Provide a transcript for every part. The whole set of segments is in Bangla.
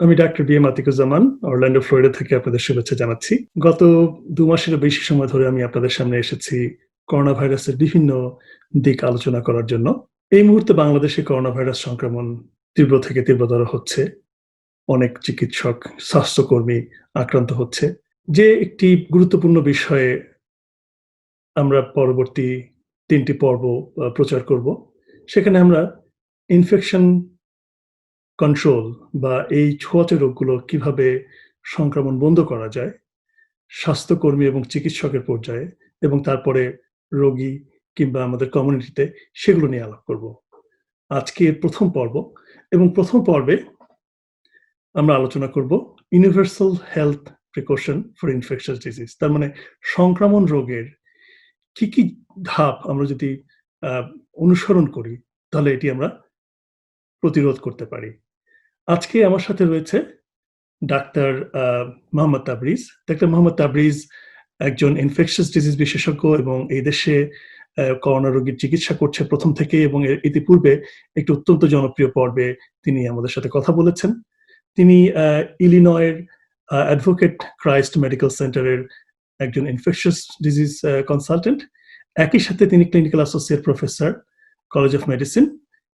আমি doctor B M Atiquzzaman Orlando, Florida থেকে আপনাদের শুভেচ্ছা জানাচ্ছি। গত ২ মাসেরও বেশি সময় ধরে আমি আপনাদের সামনে এসেছি করোনা ভাইরাসের বিভিন্ন দিক আলোচনা করার জন্য। এই মুহূর্তে বাংলাদেশে করোনা ভাইরাস সংক্রমণ তীব্র থেকে তীব্রতর হচ্ছে। অনেক চিকিৎসক, স্বাস্থ্যকর্মী আক্রান্ত হচ্ছে। যে একটি গুরুত্বপূর্ণ বিষয়ে আমরা পরবর্তী ৩ টি পর্ব প্রচার করব। সেখানে আমরা ইনফেকশন কন্ট্রোল বা এই ছোঁয়াচে রোগগুলো কিভাবে সংক্রমণ বন্ধ করা যায়, স্বাস্থ্যকর্মী এবং চিকিৎসকের পর্যায়ে এবং তারপরে রোগী কিংবা আমাদের কমিউনিটিতে সেগুলো নিয়ে আলাপ করব। আজকের ১ম পর্ব এবং ১ম পর্বে আমরা আলোচনা করব universal health precaution for infectious disease. তার মানে সংক্রামণ রোগের কি ধাপ আমরা যদি আ অনুসরণ করি তাহলে এটি আমরা প্রতিরোধ করতে পারি। আজকে আমার সাথে রয়েছে doctor Mohammad Tabriz. Doctor Mohammad Tabriz একজন ইনফেকশাস ডিজিজ বিশেষজ্ঞ এবং এই দেশে করোনা রোগীর চিকিৎসা করছে ১ম থেকেই এবং ইতিপূর্বে একটি অত্যন্ত জনপ্রিয় পর্বে তিনি আমাদের সাথে কথা বলেছেন। তিনি ইলিনয়ের অ্যাডভোকেট ক্রাইস্ট মেডিকেল সেন্টারের একজন ইনফেকশাস ডিজিজ কনসালটেন্ট। একই সাথে তিনি clinical associate professor, college of medicine,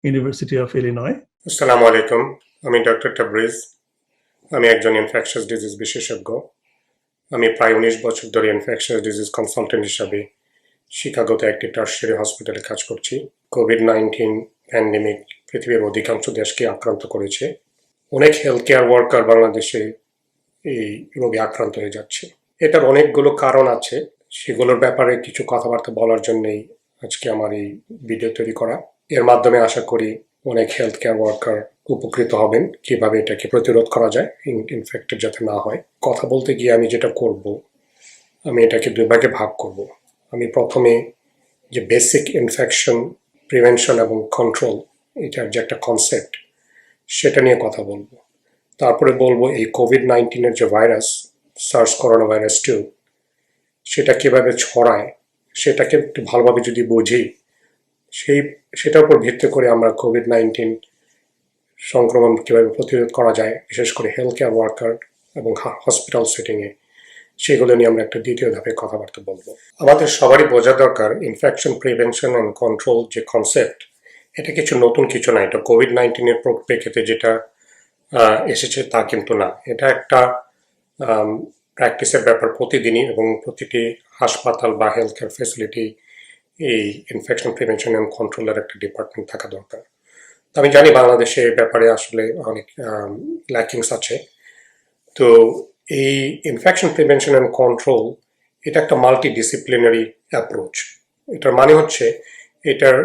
university of Illinois. আসসালামু আলাইকুম, আমি ডক্টর তাবরিজ। আমি একজন ইনফেকশাস ডিজিজ বিশেষজ্ঞ। আমি প্রায় ১৯ বছর ধরে ইনফেকশাস ডিজিজ কনসালটেন্ট হিসাবে শিকাগোতে একটি টার্সিয়ারি হসপিটালে কাজ করছি। কোভিড-19 প্যান্ডেমিক পৃথিবীর অধিকাংশ দেশকে আক্রান্ত করেছে। অনেক হেলথ কেয়ার ওয়ার্কার বাংলাদেশে এই রোগে আক্রান্ত হয়ে যাচ্ছে। এটার অনেকগুলো কারণ আছে, সেগুলোর ব্যাপারে কিছু কথাবার্তা বলার জন্যই আজকে আমার এই ভিডিও তৈরি করা। এর মাধ্যমে আশা করি অনেক হেলথ কেয়ার ওয়ার্কার উপকৃত হবেন, কিভাবে এটাকে প্রতিরোধ করা যায়, ইনফেক্টেড যাতে না হয়। কথা বলতে গিয়ে আমি যেটা করব, আমি এটাকে ২ ভাগে ভাগ করব। আমি প্রথমে যে বেসিক ইনফেকশন প্রিভেনশন এবং কন্ট্রোল, এটার যে একটা কনসেপ্ট, সেটা নিয়ে কথা বলবো। তারপরে বলবো এই কোভিড-19 যে ভাইরাস, সার্স করোনা ভাইরাস 2, সেটা কিভাবে ছড়ায়, সেটাকে একটু ভালোভাবে যদি বুঝি, সেটার উপর ভিত্তি করে আমরা কোভিড-19 সংক্রমণ কীভাবে প্রতিরোধ করা যায়, বিশেষ করে হেলথ কেয়ার ওয়ার্কার এবং হসপিটাল সেটিংয়ে, সেগুলো নিয়ে আমরা একটা দ্বিতীয় ধাপে কথাবার্তা বলবো। আমাদের সবারই বোঝা দরকার ইনফেকশন প্রিভেনশন অ্যান্ড কন্ট্রোল যে কনসেপ্ট, এটা কিছু নতুন কিছু না। এটা কোভিড-19 প্রেক্ষিতে যেটা এসেছে তা কিন্তু না। এটা একটা প্র্যাকটিসের ব্যাপার প্রতিদিনই, এবং প্রতিটি হাসপাতাল বা হেলথ কেয়ার ফ্যাসিলিটি এই ইনফেকশন প্রিভেনশন অ্যান্ড কন্ট্রোলের একটা ডিপার্টমেন্ট থাকা দরকার। তো আমি জানি বাংলাদেশে এই ব্যাপারে আসলে অনেক ল্যাকিংস আছে। তো এই ইনফেকশন প্রিভেনশন অ্যান্ড কন্ট্রোল, এটা একটা মাল্টি ডিসিপ্লিনারি অ্যাপ্রোচ। এটার মানে হচ্ছে এটার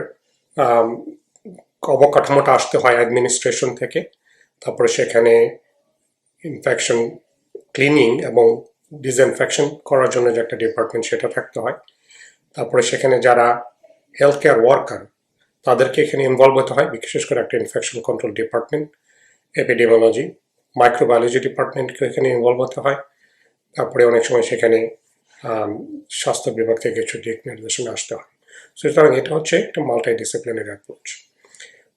অবকাঠামোটা আসতে হয় অ্যাডমিনিস্ট্রেশন থেকে, তারপরে সেখানে ইনফেকশন ক্লিনিং এবং ডিসইনফেকশন করার জন্য যে একটা ডিপার্টমেন্ট, সেটা থাকতে হয়। তারপরে সেখানে যারা হেলথ কেয়ার ওয়ার্কার, তাদেরকে এখানে ইনভলভ হতে হয়, বিশেষ করে একটা infection control department, epidemiology, microbiology ডিপার্টমেন্টকে এখানে ইনভলভ হতে হয়। তারপরে অনেক সময় সেখানে স্বাস্থ্য বিভাগ থেকে কিছু দিক নির্দেশনা আসতে হয়। সুতরাং এটা হচ্ছে একটা মাল্টি ডিসিপ্লিনারি অ্যাপ্রোচ।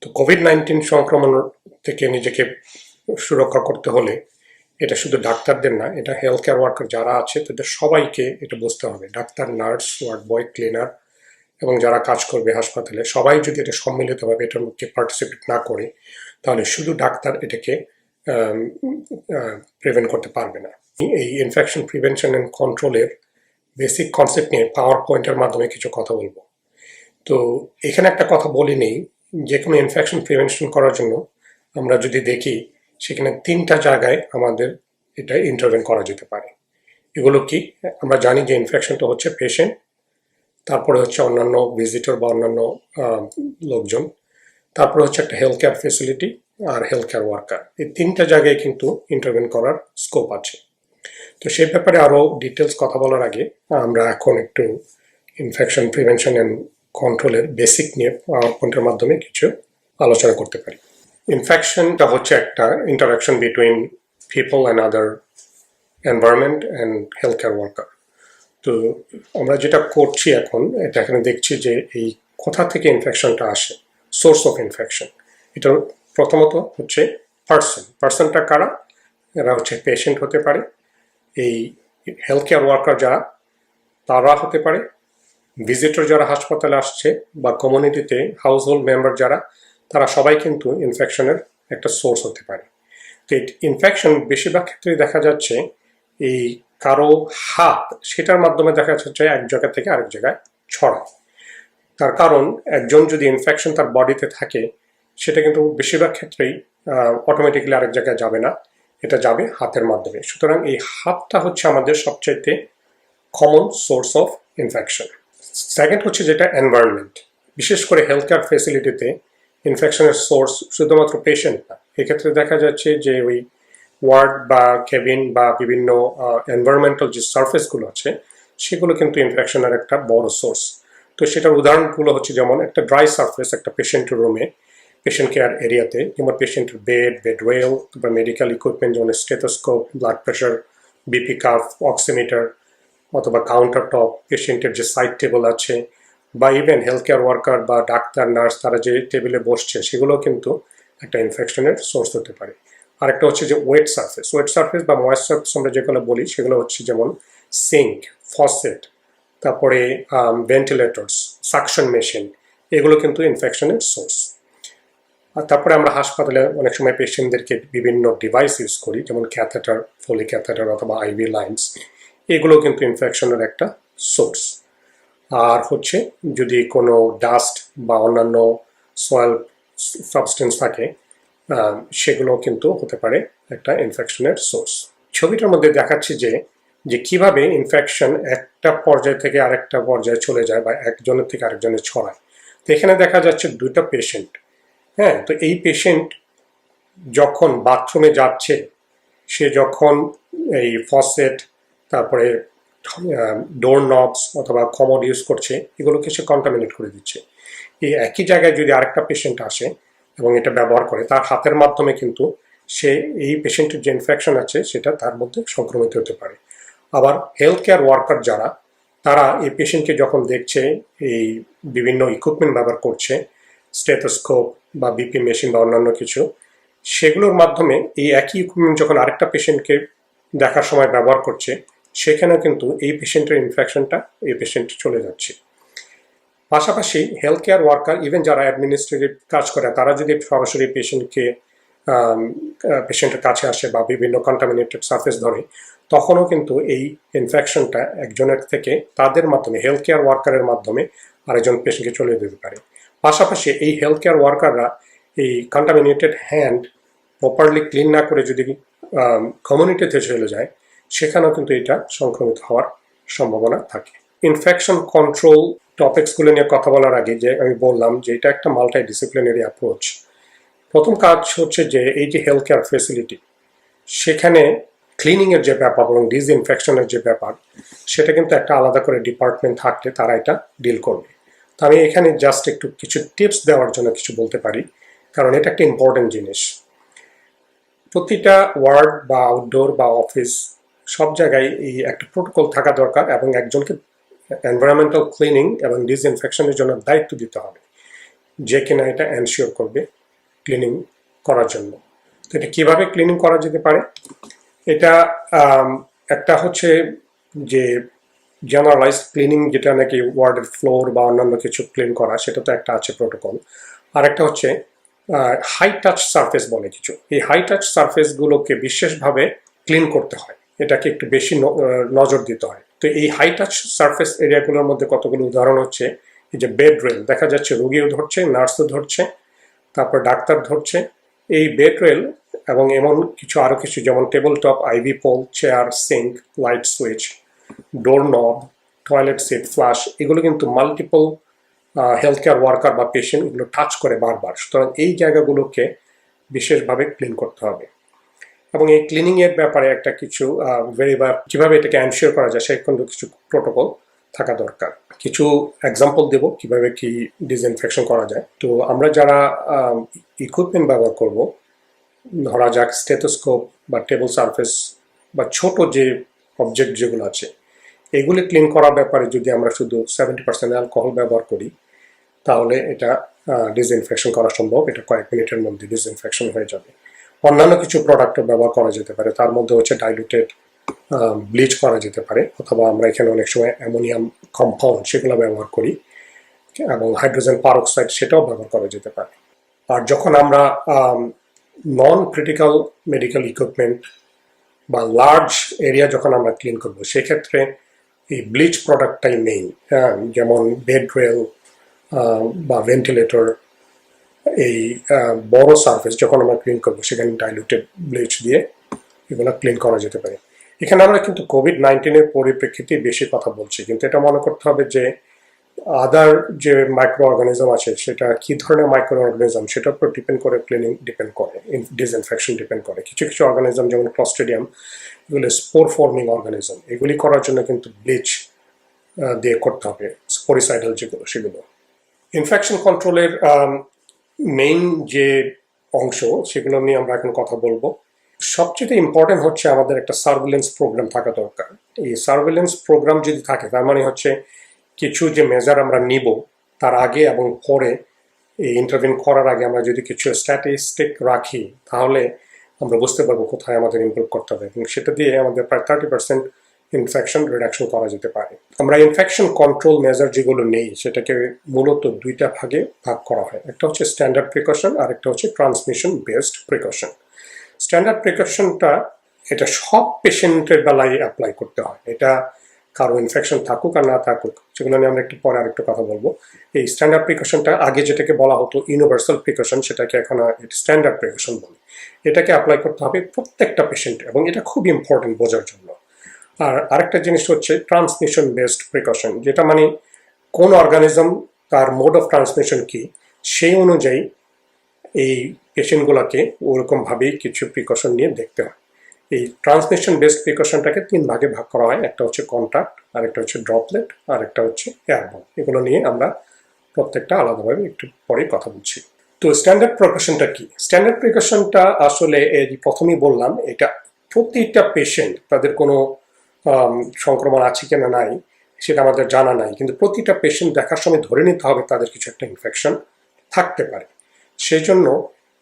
তো কোভিড-19 সংক্রমণ থেকে নিজেকে সুরক্ষা করতে হলে এটা শুধু ডাক্তারদের না, এটা হেলথ কেয়ার ওয়ার্কার যারা আছে তাদের সবাইকে এটা বুঝতে হবে। Doctor, nurse, ward boy, cleaner এবং যারা কাজ করবে হাসপাতালে, সবাই যদি এটা সম্মিলিতভাবে এটার মধ্যে পার্টিসিপেট না করে, তাহলে শুধু ডাক্তার এটাকে প্রিভেন্ট করতে পারবে না। এই ইনফেকশন প্রিভেনশন অ্যান্ড কন্ট্রোলের বেসিক কনসেপ্ট নিয়ে পাওয়ার পয়েন্টের মাধ্যমে কিছু কথা বলবো। তো এখানে একটা কথা বলে নেই, যে কোনো ইনফেকশন প্রিভেনশন করার জন্য আমরা যদি দেখি, সেখানে 3টা জায়গায় আমাদের এটা ইন্টারভেন করা যেতে পারে। এগুলো কি? আমরা জানি যে ইনফেকশনটা হচ্ছে পেশেন্ট, তারপরে হচ্ছে অন্যান্য ভিজিটর বা অন্যান্য লোকজন, তারপরে হচ্ছে একটা হেলথ কেয়ার ফেসিলিটি আর হেলথ কেয়ার ওয়ার্কার। এই 3টা জায়গায় কিন্তু ইন্টারভেন করার স্কোপ আছে। তো সেই ব্যাপারে আরও ডিটেলস কথা বলার আগে আমরা এখন একটু ইনফেকশন প্রিভেনশন অ্যান্ড কন্ট্রোলের বেসিক নিয়ে পাওয়ার পয়েন্টের মাধ্যমে কিছু আলোচনা করতে পারি। ইনফেকশনটা হচ্ছে একটা interaction between people and other environment and health care worker. তো আমরা যেটা করছি এখন, এটা এখানে দেখছি যে এই কোথা থেকে ইনফেকশনটা আসে, সোর্স অফ ইনফেকশন। এটা প্রথমত হচ্ছে পার্সনটা কারা? এরা হচ্ছে পেশেন্ট হতে পারে, এই হেলথ কেয়ার ওয়ার্কার যারা তারা হতে পারে, ভিজিটর যারা হাসপাতালে আসছে বা কমিউনিটিতে হাউসহোল্ড মেম্বার যারা, তারা সবাই কিন্তু ইনফেকশনের একটা সোর্স হতে পারে। তো ইনফেকশন বেশিরভাগ ক্ষেত্রে দেখা যাচ্ছে এই কারো হাত, সেটার মাধ্যমে দেখা যাচ্ছে এক জায়গা থেকে আরেক জায়গায় ছড়ায়। তার কারণ একজন যদি ইনফেকশন তার বডিতে থাকে, সেটা কিন্তু বেশিরভাগ ক্ষেত্রেই অটোমেটিক্যালি আরেক জায়গায় যাবে না, এটা যাবে হাতের মাধ্যমে। সুতরাং এই হাতটা হচ্ছে আমাদের সবচাইতে common source of infection. Second হচ্ছে যেটা এনভায়রনমেন্ট, বিশেষ করে হেলথ কেয়ার ফেসিলিটিতে ইনফেকশনের সোর্স শুধুমাত্র পেশেন্ট না, এক্ষেত্রে দেখা যাচ্ছে যে ওই ওয়ার্ড বা কেবিন বা বিভিন্ন এনভায়রনমেন্টাল যে সার্ফেসগুলো আছে সেগুলো কিন্তু ইনফেকশনের একটা বড় সোর্স। তো সেটার উদাহরণগুলো হচ্ছে যেমন একটা ড্রাই সার্ফেস একটা পেশেন্টের রুমে, পেশেন্ট কেয়ার এরিয়াতে, যেমন পেশেন্টের বেড রেল বা মেডিকেল ইকুইপমেন্ট যেমন stethoscope, blood pressure, BP curve, oximeter, অথবা কাউন্টার টপ, পেশেন্টের যে সাইড টেবিল আছে, বা ইভেন হেলথ কেয়ার ওয়ার্কার বা ডাক্তার নার্স তারা যে টেবিলে বসছে সেগুলো কিন্তু একটা ইনফেকশনের সোর্স হতে পারে। আরেকটা হচ্ছে যে ওয়েট সারফেস বা ময়েস্ট সারফেস আমরা যেগুলো বলি সেগুলো হচ্ছে যেমন সিঙ্ক, ফসেট, তারপরে ভেন্টিলেটরস, সাকশন মেশিন, এগুলো কিন্তু ইনফেকশনের সোর্স। আর তারপরে আমরা হাসপাতালে অনেক সময় পেশেন্টদেরকে বিভিন্ন ডিভাইস ইউজ করি, যেমন ক্যাথেটার, ফলি ক্যাথেটার অথবা আইভি লাইন্স, এগুলো কিন্তু ইনফেকশনের একটা সোর্স। আর হচ্ছে যদি কোনো ডাস্ট বা অন্যান্য সয়েল সাবস্টেন্স থাকে, সেগুলো কিন্তু হতে পারে একটা ইনফেকশনের সোর্স। ছবিটার মধ্যে দেখাচ্ছি যে কিভাবে ইনফেকশন একটা পর্যায় থেকে আরেকটা পর্যায়ে চলে যায় বা একজনের থেকে আরেকজনের ছড়ায়। তো এখানে দেখা যাচ্ছে দুইটা পেশেন্ট। হ্যাঁ, তো এই পেশেন্ট যখন বাথরুমে যাচ্ছে, সে যখন এই ফসেট, তারপরে ডোর নবস অথবা কমোড ইউজ করছে, এগুলোকে সে কন্টামিনেট করে দিচ্ছে। এই একই জায়গায় যদি আরেকটা পেশেন্ট আসে এবং এটা ব্যবহার করে, তার হাতের মাধ্যমে কিন্তু সে এই পেশেন্টের যে ইনফেকশন আছে সেটা তার মধ্যে সংক্রমিত হতে পারে। আবার হেলথ কেয়ার ওয়ার্কার যারা, তারা এই পেশেন্টকে যখন দেখছে, এই বিভিন্ন ইকুইপমেন্ট ব্যবহার করছে, স্টেথোস্কোপ বা বিপি মেশিন বা অন্যান্য কিছু, সেগুলোর মাধ্যমে এই একই ইকুইপমেন্ট যখন আরেকটা পেশেন্টকে দেখার সময় ব্যবহার করছে, সেখানে কিন্তু এই পেশেন্টের ইনফেকশনটা এই পেশেন্টে চলে যাচ্ছে। পাশাপাশি হেলথ কেয়ার ওয়ার্কার, ইভেন যারা অ্যাডমিনিস্ট্রেটিভ কাজ করে, তারা যদি সরাসরি পেশেন্টের কাছে আসে বা বিভিন্ন কন্টামিনেটেড সার্ফেস ধরে, তখনও কিন্তু এই ইনফেকশনটা একজনের থেকে তাদের মাধ্যমে, হেলথ কেয়ার ওয়ার্কারের মাধ্যমে আরেকজন পেশেন্টকে চলে যেতে পারে। পাশাপাশি এই হেলথ কেয়ার ওয়ার্কাররা এই কন্টামিনেটেড হ্যান্ড প্রপারলি ক্লিন না করে যদি কমিউনিটিতে চলে যায়, সেখানেও কিন্তু এটা সংক্রমিত হওয়ার সম্ভাবনা থাকে। ইনফেকশন কন্ট্রোল টপিকসগুলো নিয়ে কথা বলার আগে যে আমি বললাম যে এটা একটা মাল্টি ডিসিপ্লিনারি অ্যাপ্রোচ। প্রথম কাজ হচ্ছে যে এই যে হেলথ কেয়ার ফেসিলিটি, সেখানে ক্লিনিংয়ের যে ব্যাপার এবং ডিসইনফেকশনের যে ব্যাপার, সেটা কিন্তু একটা আলাদা করে ডিপার্টমেন্ট থাকলে তারা এটা ডিল করবে। তো আমি এখানে জাস্ট একটু কিছু টিপস দেওয়ার জন্য কিছু বলতে পারি, কারণ এটা একটা ইম্পর্টেন্ট জিনিস। প্রতিটা ওয়ার্ড বা আউটডোর বা অফিস, সব জায়গায় এই একটা প্রোটোকল থাকা দরকার এবং একজনকে এনভায়রনমেন্টাল ক্লিনিং এবং ডিসইনফেকশনের জন্য দায়িত্ব দিতে হবে, যে কিনা এটা এনশিওর করবে ক্লিনিং করার জন্য। তো এটা কীভাবে ক্লিনিং করা যেতে পারে? এটা একটা হচ্ছে যে জেনারেলাইজ ক্লিনিং, যেটা নাকি ওয়ার্ডের ফ্লোর বা অন্যান্য কিছু ক্লিন করা, সেটা তো একটা আছে প্রোটোকল। আর একটা হচ্ছে হাই টাচ সারফেস বলে কিছু, এই হাই টাচ সারফেসগুলোকে বিশেষভাবে ক্লিন করতে হয়, এটাকে একটু বেশি নজর দিতে হয়। তো এই হাই টাচ সারফেস এরিয়াগুলোর মধ্যে কতগুলো উদাহরণ হচ্ছে এই যে বেড রেল, দেখা যাচ্ছে রোগীও ধরছে, নার্সও ধরছে, তারপর ডাক্তার ধরছে। এই বেড রেল এবং এমন কিছু আরও কিছু, যেমন table top, IV pole, chair, sink, light switch, door knob, toilet seat, flush, এগুলো কিন্তু মাল্টিপল হেলথ কেয়ার ওয়ার্কার বা পেশেন্ট এগুলো টাচ করে বারবার। সুতরাং এই জায়গাগুলোকে বিশেষভাবে ক্লিন করতে হবে। এবং এই ক্লিনিংয়ের ব্যাপারে একটা কিছু কিভাবে এটাকে এনশিওর করা যায়, সেই কিন্তু কিছু প্রোটোকল থাকা দরকার। কিছু এক্সাম্পল দেব কিভাবে কি ডিসইনফেকশন করা যায়। তো আমরা যারা ইকুইপমেন্ট ব্যবহার করব, ধরা যাক স্টেথোস্কোপ বা টেবিল সারফেস বা ছোট যে অবজেক্ট যেগুলো আছে, এগুলি ক্লিন করার ব্যাপারে যদি আমরা শুধু 70% অ্যালকোহল ব্যবহার করি, তাহলে এটা ডিসইনফেকশন করা সম্ভব। এটা কয়েক মিনিটের মধ্যে ডিসইনফেকশন হয়ে যাবে। অন্যান্য কিছু প্রোডাক্টও ব্যবহার করা যেতে পারে, তার মধ্যে হচ্ছে ডাইলুটেড ব্লিচ করা যেতে পারে, অথবা আমরা এখানে অনেক সময় অ্যামোনিয়াম কম্পাউন্ড সেগুলো ব্যবহার করি, এবং হাইড্রোজেন পারঅক্সাইড সেটাও ব্যবহার করা যেতে পারে। আর যখন আমরা নন ক্রিটিক্যাল মেডিকেল ইকুইপমেন্ট বা লার্জ এরিয়া যখন আমরা ক্লিন করবো, সেক্ষেত্রে এই ব্লিচ প্রোডাক্টটাই মেইন। হ্যাঁ, যেমন বেড রেল বা ভেন্টিলেটর, এই বড় সারফেস যখন আমরা ক্লিন করবো সেখানে ডাইলুটেড ব্লিচ দিয়ে এগুলো ক্লিন করা যেতে পারে। এখানে আমরা কিন্তু কোভিড-19 পরিপ্রেক্ষিতে বেশি কথা বলছি, কিন্তু এটা মনে করতে হবে যে আদার যে মাইক্রো অর্গানিজম আছে সেটা কি ধরনের মাইক্রো অর্গানিজম সেটার উপর ডিপেন্ড করে, ক্লিনিং ডিপেন্ড করে, ডিসইনফেকশন ডিপেন্ড করে। কিছু কিছু অর্গানিজম যেমন ক্লস্ট্রিডিয়াম, এগুলো স্পোর ফর্মিং অর্গানিজম, এগুলি করার জন্য কিন্তু ব্লিচ দিয়ে করতে হবে, স্পোরিসাইডাল যেগুলো সেগুলো। ইনফেকশন কন্ট্রোলের মেইন যে অংশ সেগুলো নিয়ে আমরা এখন কথা বলবো। সবচেয়ে ইম্পর্টেন্ট হচ্ছে আমাদের একটা সার্ভেলেন্স প্রোগ্রাম থাকা দরকার। এই সার্ভেলেন্স প্রোগ্রাম যদি থাকে, তার মানে হচ্ছে কিছু যে মেজার আমরা নিব তার আগে এবং পরে, এই ইন্টারভিন করার আগে আমরা যদি কিছু স্ট্যাটিস্টিক রাখি, তাহলে আমরা বুঝতে পারবো কোথায় আমাদের ইমপ্রুভ করতে হবে, এবং সেটা দিয়ে আমাদের প্রায় 30% ইনফেকশন রিডাকশন করা যেতে পারে। আমরা ইনফেকশন কন্ট্রোল মেজার যেগুলো নেই সেটাকে মূলত দুইটা ভাগে ভাগ করা হয়। একটা হচ্ছে স্ট্যান্ডার্ড প্রিকশন, আর একটা হচ্ছে ট্রান্সমিশন বেসড প্রিকশন। স্ট্যান্ডার্ড প্রিকশনটা এটা সব পেশেন্টের বেলায় অ্যাপ্লাই করতে হয়, এটা কারো ইনফেকশন থাকুক আর না থাকুক, সেগুলো নিয়ে আমরা একটু পরে আরেকটু কথা বলবো। এই স্ট্যান্ডার্ড প্রিকশনটা আগে যেটাকে বলা হতো ইউনিভার্সাল প্রিকশন, সেটাকে এখন স্ট্যান্ডার্ড প্রিকশন বলে। এটাকে অ্যাপ্লাই করতে হবে প্রত্যেকটা পেশেন্ট, এবং এটা খুব ইম্পর্টেন্ট বোঝার জন্য। আর আরেকটা জিনিস হচ্ছে ট্রান্সমিশন বেসড প্রিকশন, যেটা মানে কোন অর্গানিজম তার মোড অফ ট্রান্সমিশন কি, সেই অনুযায়ী এই পেশেন্টগুলোকে ওরকমভাবেই কিছু প্রিকশন নিয়ে দেখতে হয়। এই ট্রান্সমিশন বেসড প্রিকশনটাকে 3 ভাগে ভাগ করা হয়। একটা হচ্ছে কন্ট্যাক্ট, আর একটা হচ্ছে ড্রপলেট, আর একটা হচ্ছে এয়ারবর্ন। এগুলো নিয়ে আমরা প্রত্যেকটা আলাদাভাবে একটু পরে কথা বলছি। তো স্ট্যান্ডার্ড প্রিকশনটা কি? স্ট্যান্ডার্ড প্রিকশনটা আসলে এই প্রথমেই বললাম, এটা প্রতিটা পেশেন্ট, তাদের কোনো সংক্রমণ আছে কিনা নাই সেটা আমাদের জানা নাই, কিন্তু প্রতিটা পেশেন্ট দেখার সময় ধরে নিতে হবে তাদের কিছু একটা ইনফেকশন থাকতে পারে। সেই জন্য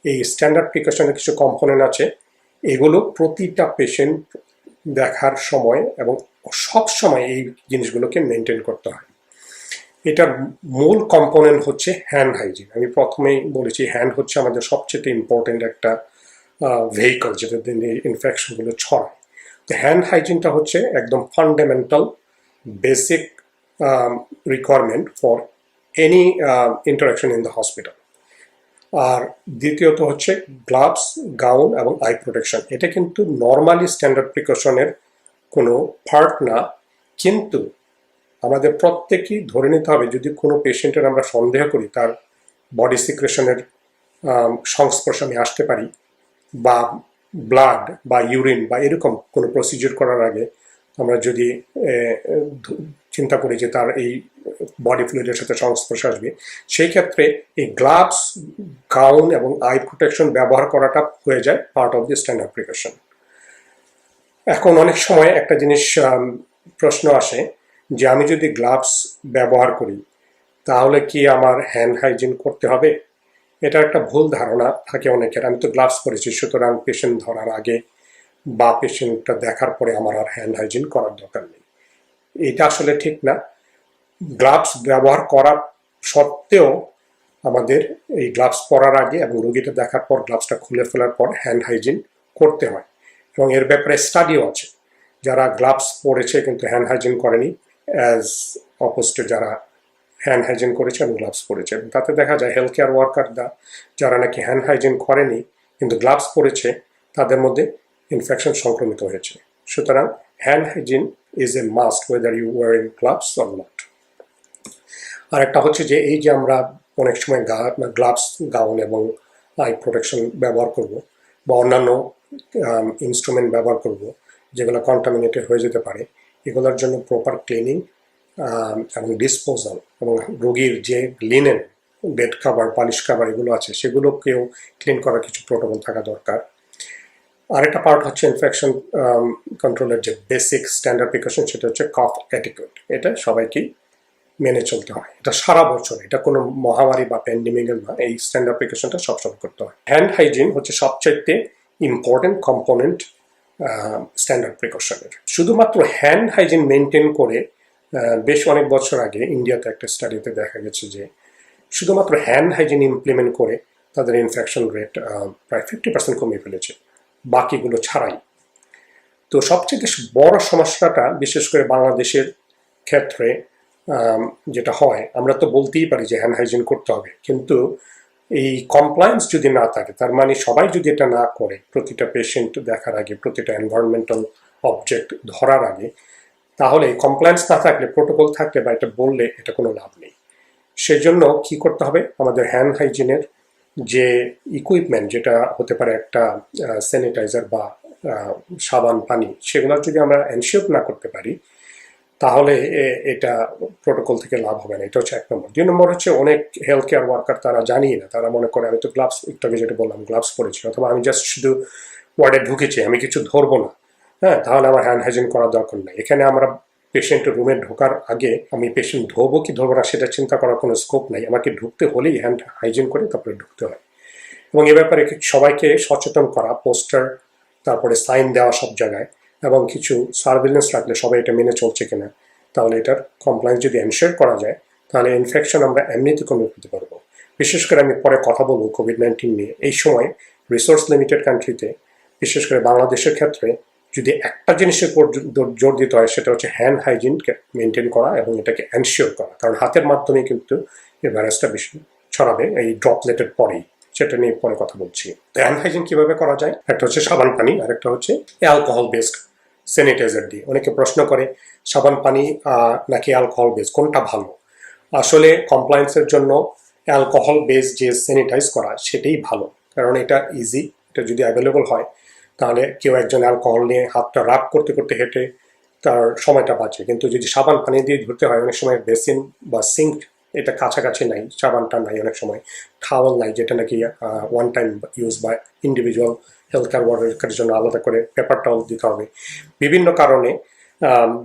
এই স্ট্যান্ডার্ড প্রিকশনের কিছু কম্পোনেন্ট আছে, এগুলো প্রতিটা পেশেন্ট দেখার সময় এবং সব সময় এই জিনিসগুলোকে মেনটেন করতে হয়। এটার মূল কম্পোনেন্ট হচ্ছে হ্যান্ড হাইজিন। আমি প্রথমেই বলেছি, হ্যান্ড হচ্ছে আমাদের সবচেয়ে ইম্পর্টেন্ট একটা ভেহিকল যেটা দিয়ে ইনফেকশনগুলো ছড়ায়। তো হ্যান্ড হাইজিনটা হচ্ছে একদম fundamental basic requirement for any interaction in the hospital. আর দ্বিতীয়ত হচ্ছে গ্লাভস, গাউন এবং আই প্রোটেকশন। এটা কিন্তু নর্মালি স্ট্যান্ডার্ড প্রিকশনের কোনো পার্ট না, কিন্তু আমাদের প্রত্যেকেই ধরে নিতে হবে, যদি কোনো পেশেন্টের আমরা সন্দেহ করি তার বডি সিক্রেশনের সংস্পর্শে আমি আসতে পারি, বা ব্লাড বা ইউরিন বা এরকম কোনো প্রসিডিউর করার আগে আমরা যদি চিন্তা করি যে তার এই বডি ফ্লুইডের সাথে সংস্পর্শে আসবে, সেই ক্ষেত্রে এই গ্লাভস, গাউন এবং আই প্রোটেকশন ব্যবহার করাটা হয়ে যায় part of the standard precaution. এখন অনেক সময় একটা জিনিস প্রশ্ন আসে যে আমি যদি গ্লাভস ব্যবহার করি তাহলে কি আমার হ্যান্ড হাইজিন করতে হবে? এটা একটা ভুল ধারণা থাকে অনেকের। আমি তো গ্লাভস পরেছি, সুতরাং পেশেন্ট ধরার আগে বা পেশেন্টটা দেখার পরে আমার আর হ্যান্ড হাইজিন করার দরকার নেই। এটা আসলে ঠিক না। গ্লাভস ব্যবহার করা সত্ত্বেও আমাদের এই গ্লাভস পরার আগে এবং রোগীটা দেখার পর গ্লাভসটা খুলে ফেলার পর হ্যান্ড হাইজিন করতে হয়, এবং এর ব্যাপারে স্টাডিও আছে। যারা গ্লাভস পরেছে কিন্তু হ্যান্ড হাইজিন করেনি, অ্যাজ অপোজ টু যারা হ্যান্ড হাইজিন করেছে এবং গ্লাভস পরেছে, এবং তাতে দেখা যায় হেলথ কেয়ার ওয়ার্কাররা যারা নাকি হ্যান্ড হাইজিন করেনি কিন্তু গ্লাভস পরেছে, তাদের মধ্যে ইনফেকশন সংক্রমিত হয়েছে। সুতরাং hand hygiene is a must whether you wearing gloves or not. আর একটা হচ্ছে যে এই যে আমরা অনেক সময় গ্লাভস, গাউন এবং আই প্রোটেকশন ব্যবহার করব, বা অন্যান্য ইনস্ট্রুমেন্ট ব্যবহার করব যেগুলো কন্টামিনেটেড হয়ে যেতে পারে, এগুলোর জন্য প্রপার ক্লিনিং এবং ডিসপোজাল, এবং রোগীর যে linen, bed cover, polish cover এগুলো আছে সেগুলোকেও ক্লিন করার কিছু প্রোটোকল থাকা দরকার। আরেকটা পার্ট হচ্ছে ইনফেকশন কন্ট্রোলের যে বেসিক স্ট্যান্ডার্ড প্রিকশন, সেটা হচ্ছে কফ এটিকেট। এটা সবাইকেই মেনে চলতে হয়, এটা সারা বছর, এটা কোনো মহামারী বা প্যান্ডেমিকের না, এই স্ট্যান্ডার্ড প্রিকশনটা সবসময় করতে হয়। হ্যান্ড হাইজিন হচ্ছে সবচাইতে ইম্পর্টেন্ট কম্পোনেন্ট স্ট্যান্ডার্ড প্রিকশনের। শুধুমাত্র হ্যান্ড হাইজিন মেনটেন করে বেশ অনেক বছর আগে ইন্ডিয়াতে একটা স্টাডিতে দেখা গেছে যে শুধুমাত্র হ্যান্ড হাইজিন ইমপ্লিমেন্ট করে তাদের ইনফেকশন রেট প্রায় 50% কমিয়ে ফেলেছে, বাকিগুলো ছাড়াই। তো সবচেয়ে বড় সমস্যাটা বিশেষ করে বাংলাদেশের ক্ষেত্রে যেটা হয়, আমরা তো বলতেই পারি যে হ্যান্ড হাইজিন করতে হবে, কিন্তু এই কমপ্লায়েন্স যদি না থাকে, তার মানে সবাই যদি এটা না করে, প্রতিটা পেশেন্ট দেখার আগে, প্রতিটা এনভায়রনমেন্টাল অবজেক্ট ধরার আগে, তাহলে কমপ্লায়েন্স না থাকলে, প্রোটোকল থাকলে বা এটা বললে এটা কোনো লাভ নেই। সেজন্য কি করতে হবে, আমাদের হ্যান্ড হাইজিনের যে ইকুইপমেন্ট, যেটা হতে পারে একটা স্যানিটাইজার বা সাবান, পানি, সেগুলোর যদি আমরা এনশিওর না করতে পারি তাহলে এটা প্রোটোকল থেকে লাভ হবে না। এটা হচ্ছে 1 নম্বর। 2 নম্বর হচ্ছে অনেক হেলথ কেয়ার ওয়ার্কার তারা জানি না, তারা মনে করে আমি তো গ্লাভস, একটু আগে যেটা বললাম গ্লাভস পরেছি, অথবা আমি জাস্ট শুধু ওয়ার্ডে ঢুকেছি, আমি কিছু ধরবো না, হ্যাঁ, তাহলে আমার হ্যান্ড হাইজিন করার দরকার নেই। এখানে আমরা পেশেন্টের রুমে ঢোকার আগে আমি পেশেন্ট ধরবো কি ধরবো না সেটা চিন্তা করার কোনো স্কোপ নাই, আমাকে ঢুকতে হলেই হ্যান্ড হাইজিন করে তারপরে ঢুকতে হয়। এবং এ ব্যাপারে সবাইকে সচেতন করা, পোস্টার, তারপরে সাইন দেওয়া সব জায়গায়, এবং কিছু সার্ভিলেন্স রাখলে সবাই এটা মেনে চলছে কিনা, তাহলে এটার কমপ্লায়েন্স যদি এনশিওর করা যায় তাহলে ইনফেকশন আমরা এমনিতে কমিয়ে ফেলতে পারবো। বিশেষ করে আমি পরে কথা বলবো কোভিড-19 নিয়ে। এই সময় রিসোর্স লিমিটেড কান্ট্রিতে, বিশেষ করে বাংলাদেশের ক্ষেত্রে, যদি একটা জিনিসের উপর জোর দিতে হয় সেটা হচ্ছে হ্যান্ড হাইজিনকে মেনটেন করা এবং এটাকে এনশিওর করা, কারণ হাতের মাধ্যমে কিন্তু এই ভাইরাসটা বেশি ছড়াবে এই ড্রপলেটের পরেই। সেটা নিয়ে পরে কথা বলছি। তো হ্যান্ড হাইজিন কিভাবে করা যায়, একটা হচ্ছে সাবান পানি, আর একটা হচ্ছে অ্যালকোহল বেসড স্যানিটাইজার দিয়ে। অনেকে প্রশ্ন করে সাবান পানি নাকি অ্যালকোহল বেস, কোনটা ভালো? আসলে কমপ্লায়েন্সের জন্য অ্যালকোহল বেস যে স্যানিটাইজ করা সেটাই ভালো, কারণ এটা ইজি, এটা যদি অ্যাভেলেবল হয় তাহলে কেউ একজন অ্যালকোহল নিয়ে হাতটা রাব করতে করতে হেঁটে তার সময়টা বাঁচে। কিন্তু যদি সাবান পানি দিয়ে ধুতে হয়, অনেক সময় বেসিন বা সিঙ্ক এটা কাছাকাছি নাই, সাবানটা নাই, অনেক সময় টাওয়েল নাই, যেটা নাকি ওয়ান টাইম ইউজ বা ইন্ডিভিজুয়াল হেলথ কেয়ার ওয়ার্কারের জন্য আলাদা করে পেপার টাওয়েল দিতে হবে। বিভিন্ন কারণে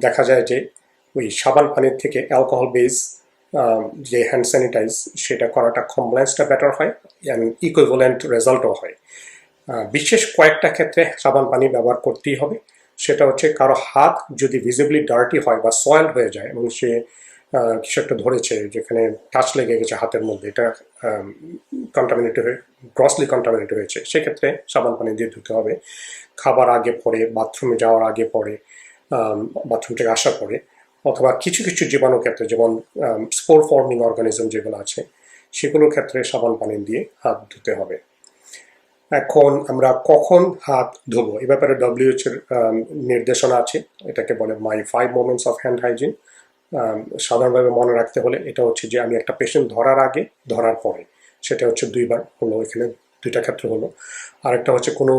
দেখা যায় যে ওই সাবান পানির থেকে অ্যালকোহল বেস যে হ্যান্ড স্যানিটাইজ সেটা করাটা কমপ্লায়েন্সটা বেটার হয় অ্যান্ড ইকুইভ্যালেন্ট রেজাল্টও হয়। বিশেষ কয়েকটা ক্ষেত্রে সাবান পানি ব্যবহার করতেই হবে। সেটা হচ্ছে কারো হাত যদি ভিজিবলি ডার্টি হয় বা সয়েল হয়ে যায় এবং সে কিছু একটা ধরেছে যেখানে টাচ লেগে গেছে হাতের মধ্যে, এটা কন্টামিনেটেড হয়ে গ্রসলি কন্টামিনেটেড হয়েছে, সেক্ষেত্রে সাবান পানি দিয়ে ধুতে হবে। খাবার আগে পরে, বাথরুমে যাওয়ার আগে পরে, বাথরুম থেকে আসার পরে, অথবা কিছু কিছু জীবাণু ক্ষেত্রে, যেমন স্পোর ফর্মিং অর্গানিজম যেগুলো আছে সেগুলোর ক্ষেত্রে সাবান পানি দিয়ে হাত ধুতে হবে। এখন আমরা কখন হাত ধোবো, এ ব্যাপারে WHO এর নির্দেশনা আছে, এটাকে বলে মাই 5 মোমেন্টস অফ হ্যান্ড হাইজিন। সাধারণভাবে মনে রাখতে হলে এটা হচ্ছে যে আমি একটা পেশেন্ট ধরার আগে, ধরার পরে, সেটা হচ্ছে 2 বার হলো, এখানে 2টা ক্ষেত্র হলো। আরেকটা হচ্ছে কোনো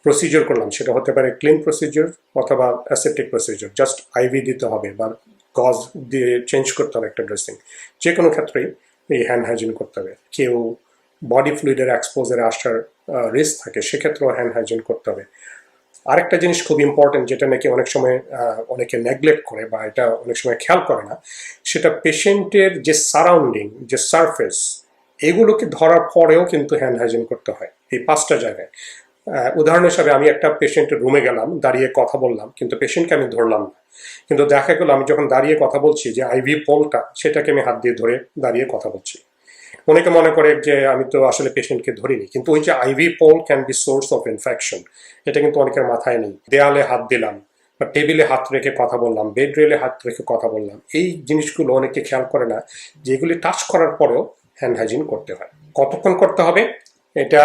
প্রসিজিওর করলাম, সেটা হতে পারে ক্লিন প্রসিজিওর অথবা অ্যাসেপ্টিক প্রসিজিওর, জাস্ট আইভি দিতে হবে বা গজ দিয়ে চেঞ্জ করতে হবে একটা ড্রেসিং, যে কোনো ক্ষেত্রেই এই হ্যান্ড হাইজিন করতে হবে। কেউ বডি ফ্লুইডের এক্সপোজারে আসার রিস্ক থাকে, সেক্ষেত্রেও হ্যান্ড হাইজিন করতে হবে। আরেকটা জিনিস খুব ইম্পর্টেন্ট, যেটা নাকি অনেক সময় অনেকে নেগলেক্ট করে বা এটা অনেক সময় খেয়াল করে না, সেটা পেশেন্টের যে সারাউন্ডিং, যে সারফেস, এগুলোকে ধরার পরেও কিন্তু হ্যান্ড হাইজিন করতে হয় এই 5টা জায়গায়। উদাহরণ হিসাবে আমি একটা পেশেন্টের রুমে গেলাম, দাঁড়িয়ে কথা বললাম, কিন্তু পেশেন্টকে আমি ধরলাম না, কিন্তু দেখা গেল আমি যখন দাঁড়িয়ে কথা বলছি যে আইভি পোলটা, সেটাকে আমি হাত দিয়ে ধরে দাঁড়িয়ে কথা বলছি। অনেকে মনে করে যে আমি তো আসলে পেশেন্টকে ধরিনি, কিন্তু ওই যে IV pole can be source of infection, এটা কিন্তু অনেকের মাথায় নেই। দেয়ালে হাত দিলাম বা টেবিলে হাত রেখে কথা বললাম, বেড রেলে হাত রেখে কথা বললাম, এই জিনিসগুলো অনেকে খেয়াল করে না, যেগুলি টাচ করার পরেও হ্যান্ড হাইজিন করতে হয়। কতক্ষণ করতে হবে এটা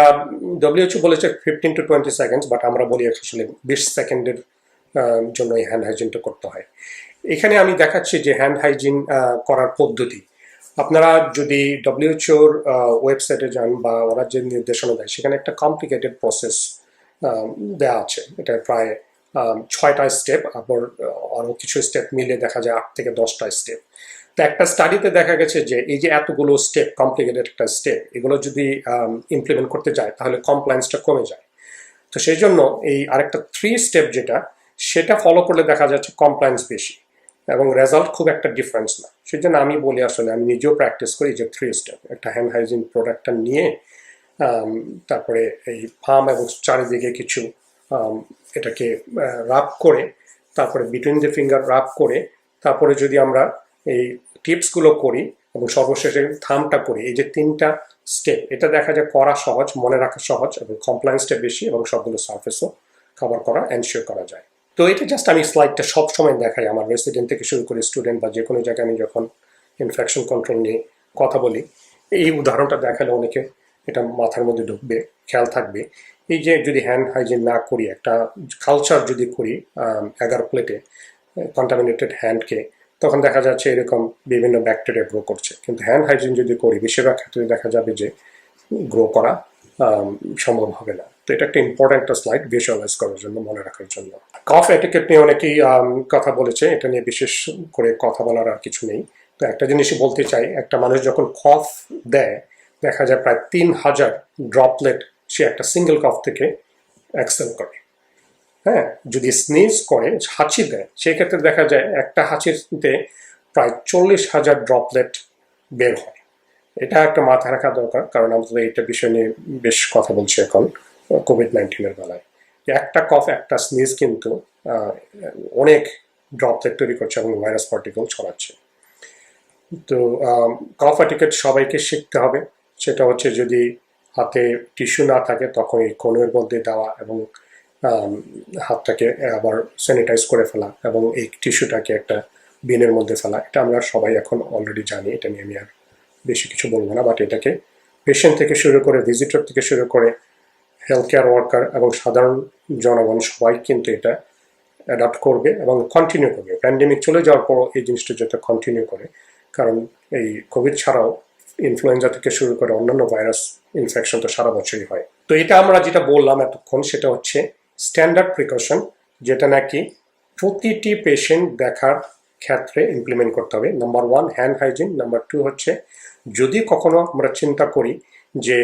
WHO বলেছে 15 to 20 সেকেন্ডস, বাট আমরা বলি আসলে 20 সেকেন্ডের জন্য এই হ্যান্ড হাইজিনটা করতে হয়। এখানে আমি দেখাচ্ছি যে হ্যান্ড হাইজিন করার পদ্ধতি। আপনারা যদি WHOর ওয়েবসাইটে যান বা ওরা যে নির্দেশনা দেয়, সেখানে একটা কমপ্লিকেটেড প্রসেস দেওয়া আছে। এটা প্রায় 6টা স্টেপ, আবার আরও কিছু স্টেপ মিলে দেখা যায় 8 থেকে 10টা স্টেপ। তো একটা স্টাডিতে দেখা গেছে যে এই যে এতগুলো স্টেপ, কমপ্লিকেটেড একটা স্টেপ, এগুলো যদি ইমপ্লিমেন্ট করতে যায় তাহলে কমপ্লায়েন্সটা কমে যায়। তো সেই জন্য এই আরেকটা 3 স্টেপ যেটা, সেটা ফলো করলে দেখা যাচ্ছে কমপ্লায়েন্স বেশি এবং রেজাল্ট খুব একটা ডিফারেন্স না। সেই জন্য আমি বলি, আসলে আমি নিজেও প্র্যাকটিস করি যে 3 স্টেপ, একটা হ্যান্ড হাইজিন প্রোডাক্টটা নিয়ে তারপরে এই ফার্ম এবং চারিদিকে কিছু এটাকে রাব করে, তারপরে বিটুইন দ্য ফিঙ্গার রাব করে, তারপরে যদি আমরা এই টিপসগুলো করি এবং সর্বশেষে থামটা করি, এই যে 3টা স্টেপ, এটা দেখা যায় করা সহজ, মনে রাখা সহজ এবং কমপ্লায়েন্সটা বেশি এবং সবগুলো সার্ফেসও কভার করা এনশিওর করা যায়। তো এটা জাস্ট আমি স্লাইডটা সবসময় দেখাই আমার রেসিডেন্ট থেকে শুরু করে স্টুডেন্ট বা যে কোনো জায়গায় আমি যখন ইনফেকশন কন্ট্রোল নিয়ে কথা বলি, এই উদাহরণটা দেখালে অনেকে এটা মাথার মধ্যে ঢুকবে, খেয়াল থাকবে। এই যে যদি হ্যান্ড হাইজিন না করি, একটা কালচার যদি করি 11 প্লেটে কন্টামিনেটেড হ্যান্ডকে, তখন দেখা যাচ্ছে এরকম বিভিন্ন ব্যাকটেরিয়া গ্রো করছে। কিন্তু হ্যান্ড হাইজিন যদি করি, বেশিরভাগ ক্ষেত্রে দেখা যাবে যে গ্রো করা সম্ভব হবে না। তো এটা একটা ইম্পর্টেন্ট একটা স্লাইড ভিজুয়ালাইজ করার জন্য, মনে রাখার জন্য। কফ এটিকেট নিয়ে অনেকেই কথা বলেছে, এটা নিয়ে বিশেষ করে কথা বলার আর কিছু নেই। তো একটা জিনিসই বলতে চাই, একটা মানুষ যখন কফ দেয়, দেখা যায় প্রায় 3000 ড্রপলেট সে একটা সিঙ্গেল কফ থেকে এক্সেল করে। হ্যাঁ, যদি স্নিজ করে, হাঁচি দেয়, সেই ক্ষেত্রে দেখা যায় একটা হাঁচিতে প্রায় 40,000 ড্রপলেট বের হয়। এটা একটা মাথায় রাখা দরকার, কারণ আমরা এইটা বিষয় নিয়ে বেশ কথা বলছি এখন কোভিড-19 বেলায়। একটা কফ, একটা স্নিজ কিন্তু অনেক ড্রপলেট তৈরি করছে এবং ভাইরাস পার্টিকেল ছড়াচ্ছে। তো কফ এটিকেট সবাইকে শিখতে হবে। সেটা হচ্ছে যদি হাতে টিস্যু না থাকে, তখন এই কোণের মধ্যে দেওয়া এবং হাতটাকে আবার স্যানিটাইজ করে ফেলা এবং এই টিস্যুটাকে একটা বিনের মধ্যে ফেলা, এটা আমরা সবাই এখন অলরেডি জানি। এটা নিয়ে আমি আর বেশি কিছু বলবো না, বাট এটাকে পেশেন্ট থেকে শুরু করে, ভিজিটর থেকে শুরু করে, হেলথ কেয়ার ওয়ার্কার এবং সাধারণ জনগণ সবাই কিন্তু এটা অ্যাডাপ্ট করবে এবং কন্টিনিউ করবে। প্যান্ডেমিক চলে যাওয়ার পর এই জিনিসটা যাতে কন্টিনিউ করে, কারণ এই কোভিড ছাড়াও ইনফ্লুয়েঞ্জা থেকে শুরু করে অন্যান্য ভাইরাস ইনফেকশন তো সারা বছরই হয়। তো এটা আমরা যেটা বললাম এতক্ষণ, সেটা হচ্ছে স্ট্যান্ডার্ড প্রিকশন, যেটা নাকি প্রতিটি পেশেন্ট দেখার ক্ষেত্রে ইমপ্লিমেন্ট করতে হবে। নাম্বার 1 হ্যান্ড হাইজিন, নাম্বার 2 হচ্ছে যদি কখনো আমরা চিন্তা করি যে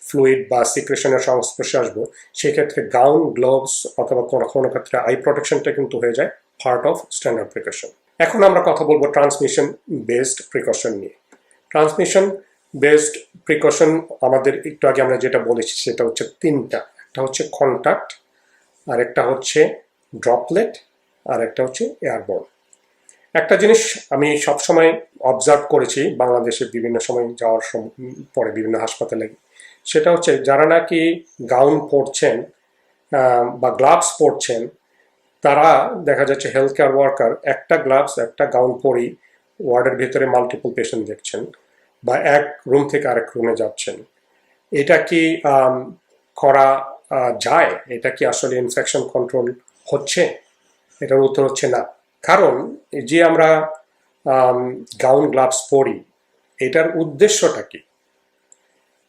ফ্লুইড বা সিক্রেশনের সংস্পর্শে আসবো, সেক্ষেত্রে গাউন, গ্লোভস অথবা কোনো কোনো ক্ষেত্রে আই প্রোটেকশনটা কিন্তু হয়ে যায় পার্ট অফ স্ট্যান্ডার্ড প্রিকশন। এখন আমরা কথা বলবো ট্রান্সমিশন বেসড প্রিকশন নিয়ে। ট্রান্সমিশন বেসড প্রিকশন আমাদের একটু আগে আমরা যেটা বলেছি সেটা হচ্ছে 3টা। একটা হচ্ছে কন্ট্যাক্ট, আর একটা হচ্ছে ড্রপলেট, আর একটা হচ্ছে এয়ারবর্ন। একটা জিনিস আমি সবসময় অবজার্ভ করেছি বাংলাদেশে বিভিন্ন সময় যাওয়ার পরে বিভিন্ন হাসপাতালে, সেটা হচ্ছে যারা নাকি গাউন পরছেন বা গ্লাভস পরছেন, তারা দেখা যাচ্ছে হেলথ কেয়ার ওয়ার্কার একটা গ্লাভস একটা গাউন পরেই ওয়ার্ডের ভিতরে মাল্টিপল পেশেন্ট দেখছেন বা এক রুম থেকে আরেক রুমে যাচ্ছেন। এটা কি করা যায়? এটা কি আসলে ইনফেকশন কন্ট্রোল হচ্ছে? এটার উত্তর হচ্ছে না। কারণ যে আমরা গাউন গ্লাভস পরি, এটার উদ্দেশ্যটা কি?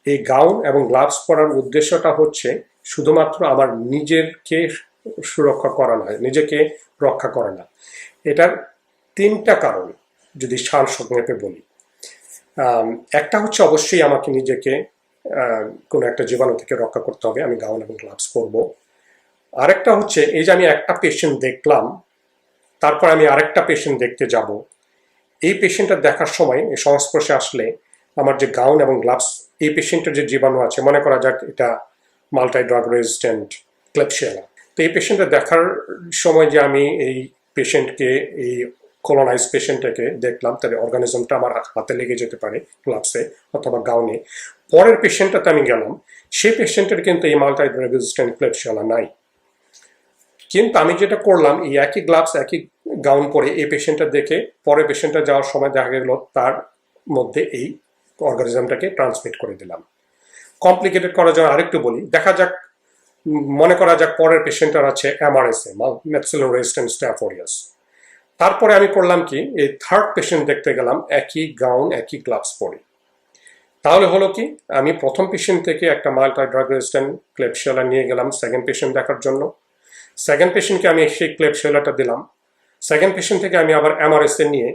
এই গাউন এবং গ্লাভস পরার উদ্দেশ্যটা হচ্ছে শুধুমাত্র আমার নিজেকে সুরক্ষা করা নয়, নিজেকে রক্ষা করা না। এটার 3টা কারণ যদি সারসংক্ষেপে বলি। একটা হচ্ছে অবশ্যই আমাকে নিজেকে কোনো একটা জীবাণু থেকে রক্ষা করতে হবে, আমি গাউন এবং গ্লাভস পরবো। আরেকটা হচ্ছে এই যে আমি একটা পেশেন্ট দেখলাম, তারপর আমি আরেকটা পেশেন্ট দেখতে যাব, এই পেশেন্টটা দেখার সময় এই সংস্পর্শে আসলে আমার যে গাউন এবং গ্লাভস, এই পেশেন্টের যে জীবাণু আছে, মনে করা যাক এটা মাল্টি ড্রাগ রেজিস্ট্যান্ট ক্লেবশিয়েলা, তো এই পেশেন্টটা দেখার সময় যে আমি এই পেশেন্টকে, এই কলোনাইজ পেশেন্টটাকে দেখলাম, তাহলে অর্গানিজমটা আমার হাতে লেগে যেতে পারে গ্লাভসে অথবা গাউনে। পরের পেশেন্টটাতে আমি গেলাম, সেই পেশেন্টের কিন্তু এই মাল্টি ড্রাগ রেজিস্ট্যান্ট ক্লেবশিয়েলা নাই, কিন্তু আমি যেটা করলাম এই একই গ্লাভস একই গাউন পরে এই পেশেন্টটা দেখে পরে পেশেন্টটা যাওয়ার সময় দেখা গেল তার মধ্যে এই অর্গানিজমটাকে ট্রান্সমিট করে দিলাম। কমপ্লিকেটেড করার জন্য আরেকটু বলি, দেখা যাক, মনে করা যাক পরের পেশেন্টার আছে এমআরএসএ, ম্যাক্সিলার রেজিস্ট্যান্ট স্ট্যাফ অরিয়াস। তারপরে আমি করলাম কি, এই থার্ড পেশেন্ট দেখতে গেলাম একই গাউন একই গ্লাভস পরে। তাহলে হলো কি, আমি প্রথম পেশেন্ট থেকে একটা মাল্টি ড্রাগ রেজিস্ট্যান্ট ক্লেবশিয়েলা নিয়ে গেলাম সেকেন্ড পেশেন্ট দেখার জন্য। সেকেন্ড পেশেন্টকে আমি সেই ক্লেবশিয়েলাটা দিলাম। সেকেন্ড পেশেন্ট থেকে আমি আবার এমআরএসএ নিয়ে,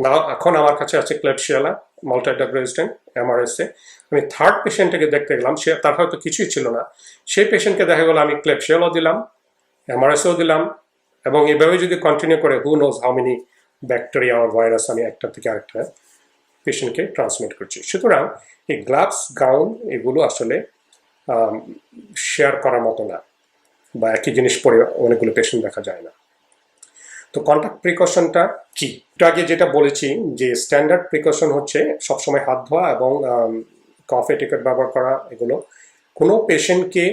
না এখন আমার কাছে আছে ক্লেবশিয়েলা মাল্টি ড্রাগ রেজিস্ট্যান্ট এমআরএসএ, আমি থার্ড পেশেন্টটাকে দেখতে গেলাম, সে তার হয়তো কিছুই ছিল না, সেই পেশেন্টকে দেখা গেল আমি ক্লেবশিয়েলাও দিলাম, এমআরএসএও দিলাম, এবং এভাবে যদি কন্টিনিউ করে who knows how many bacteria আর ভাইরাস আমি একটা থেকে আরেকটা পেশেন্টকে ট্রান্সমিট করছি। সুতরাং এই গ্লাভস গাউন এগুলো আসলে শেয়ার করার মতো না, বা একই জিনিস পরে অনেকগুলো পেশেন্ট দেখা যায় না। তো কন্টাক্ট প্রিকশনটা কি? একটু আগে যেটা বলেছি যে স্ট্যান্ডার্ড প্রিকশন হচ্ছে সবসময় হাত ধোয়া এবং কফ এটিকেট ব্যবহার করা। এগুলো কোনো পেশেন্টকে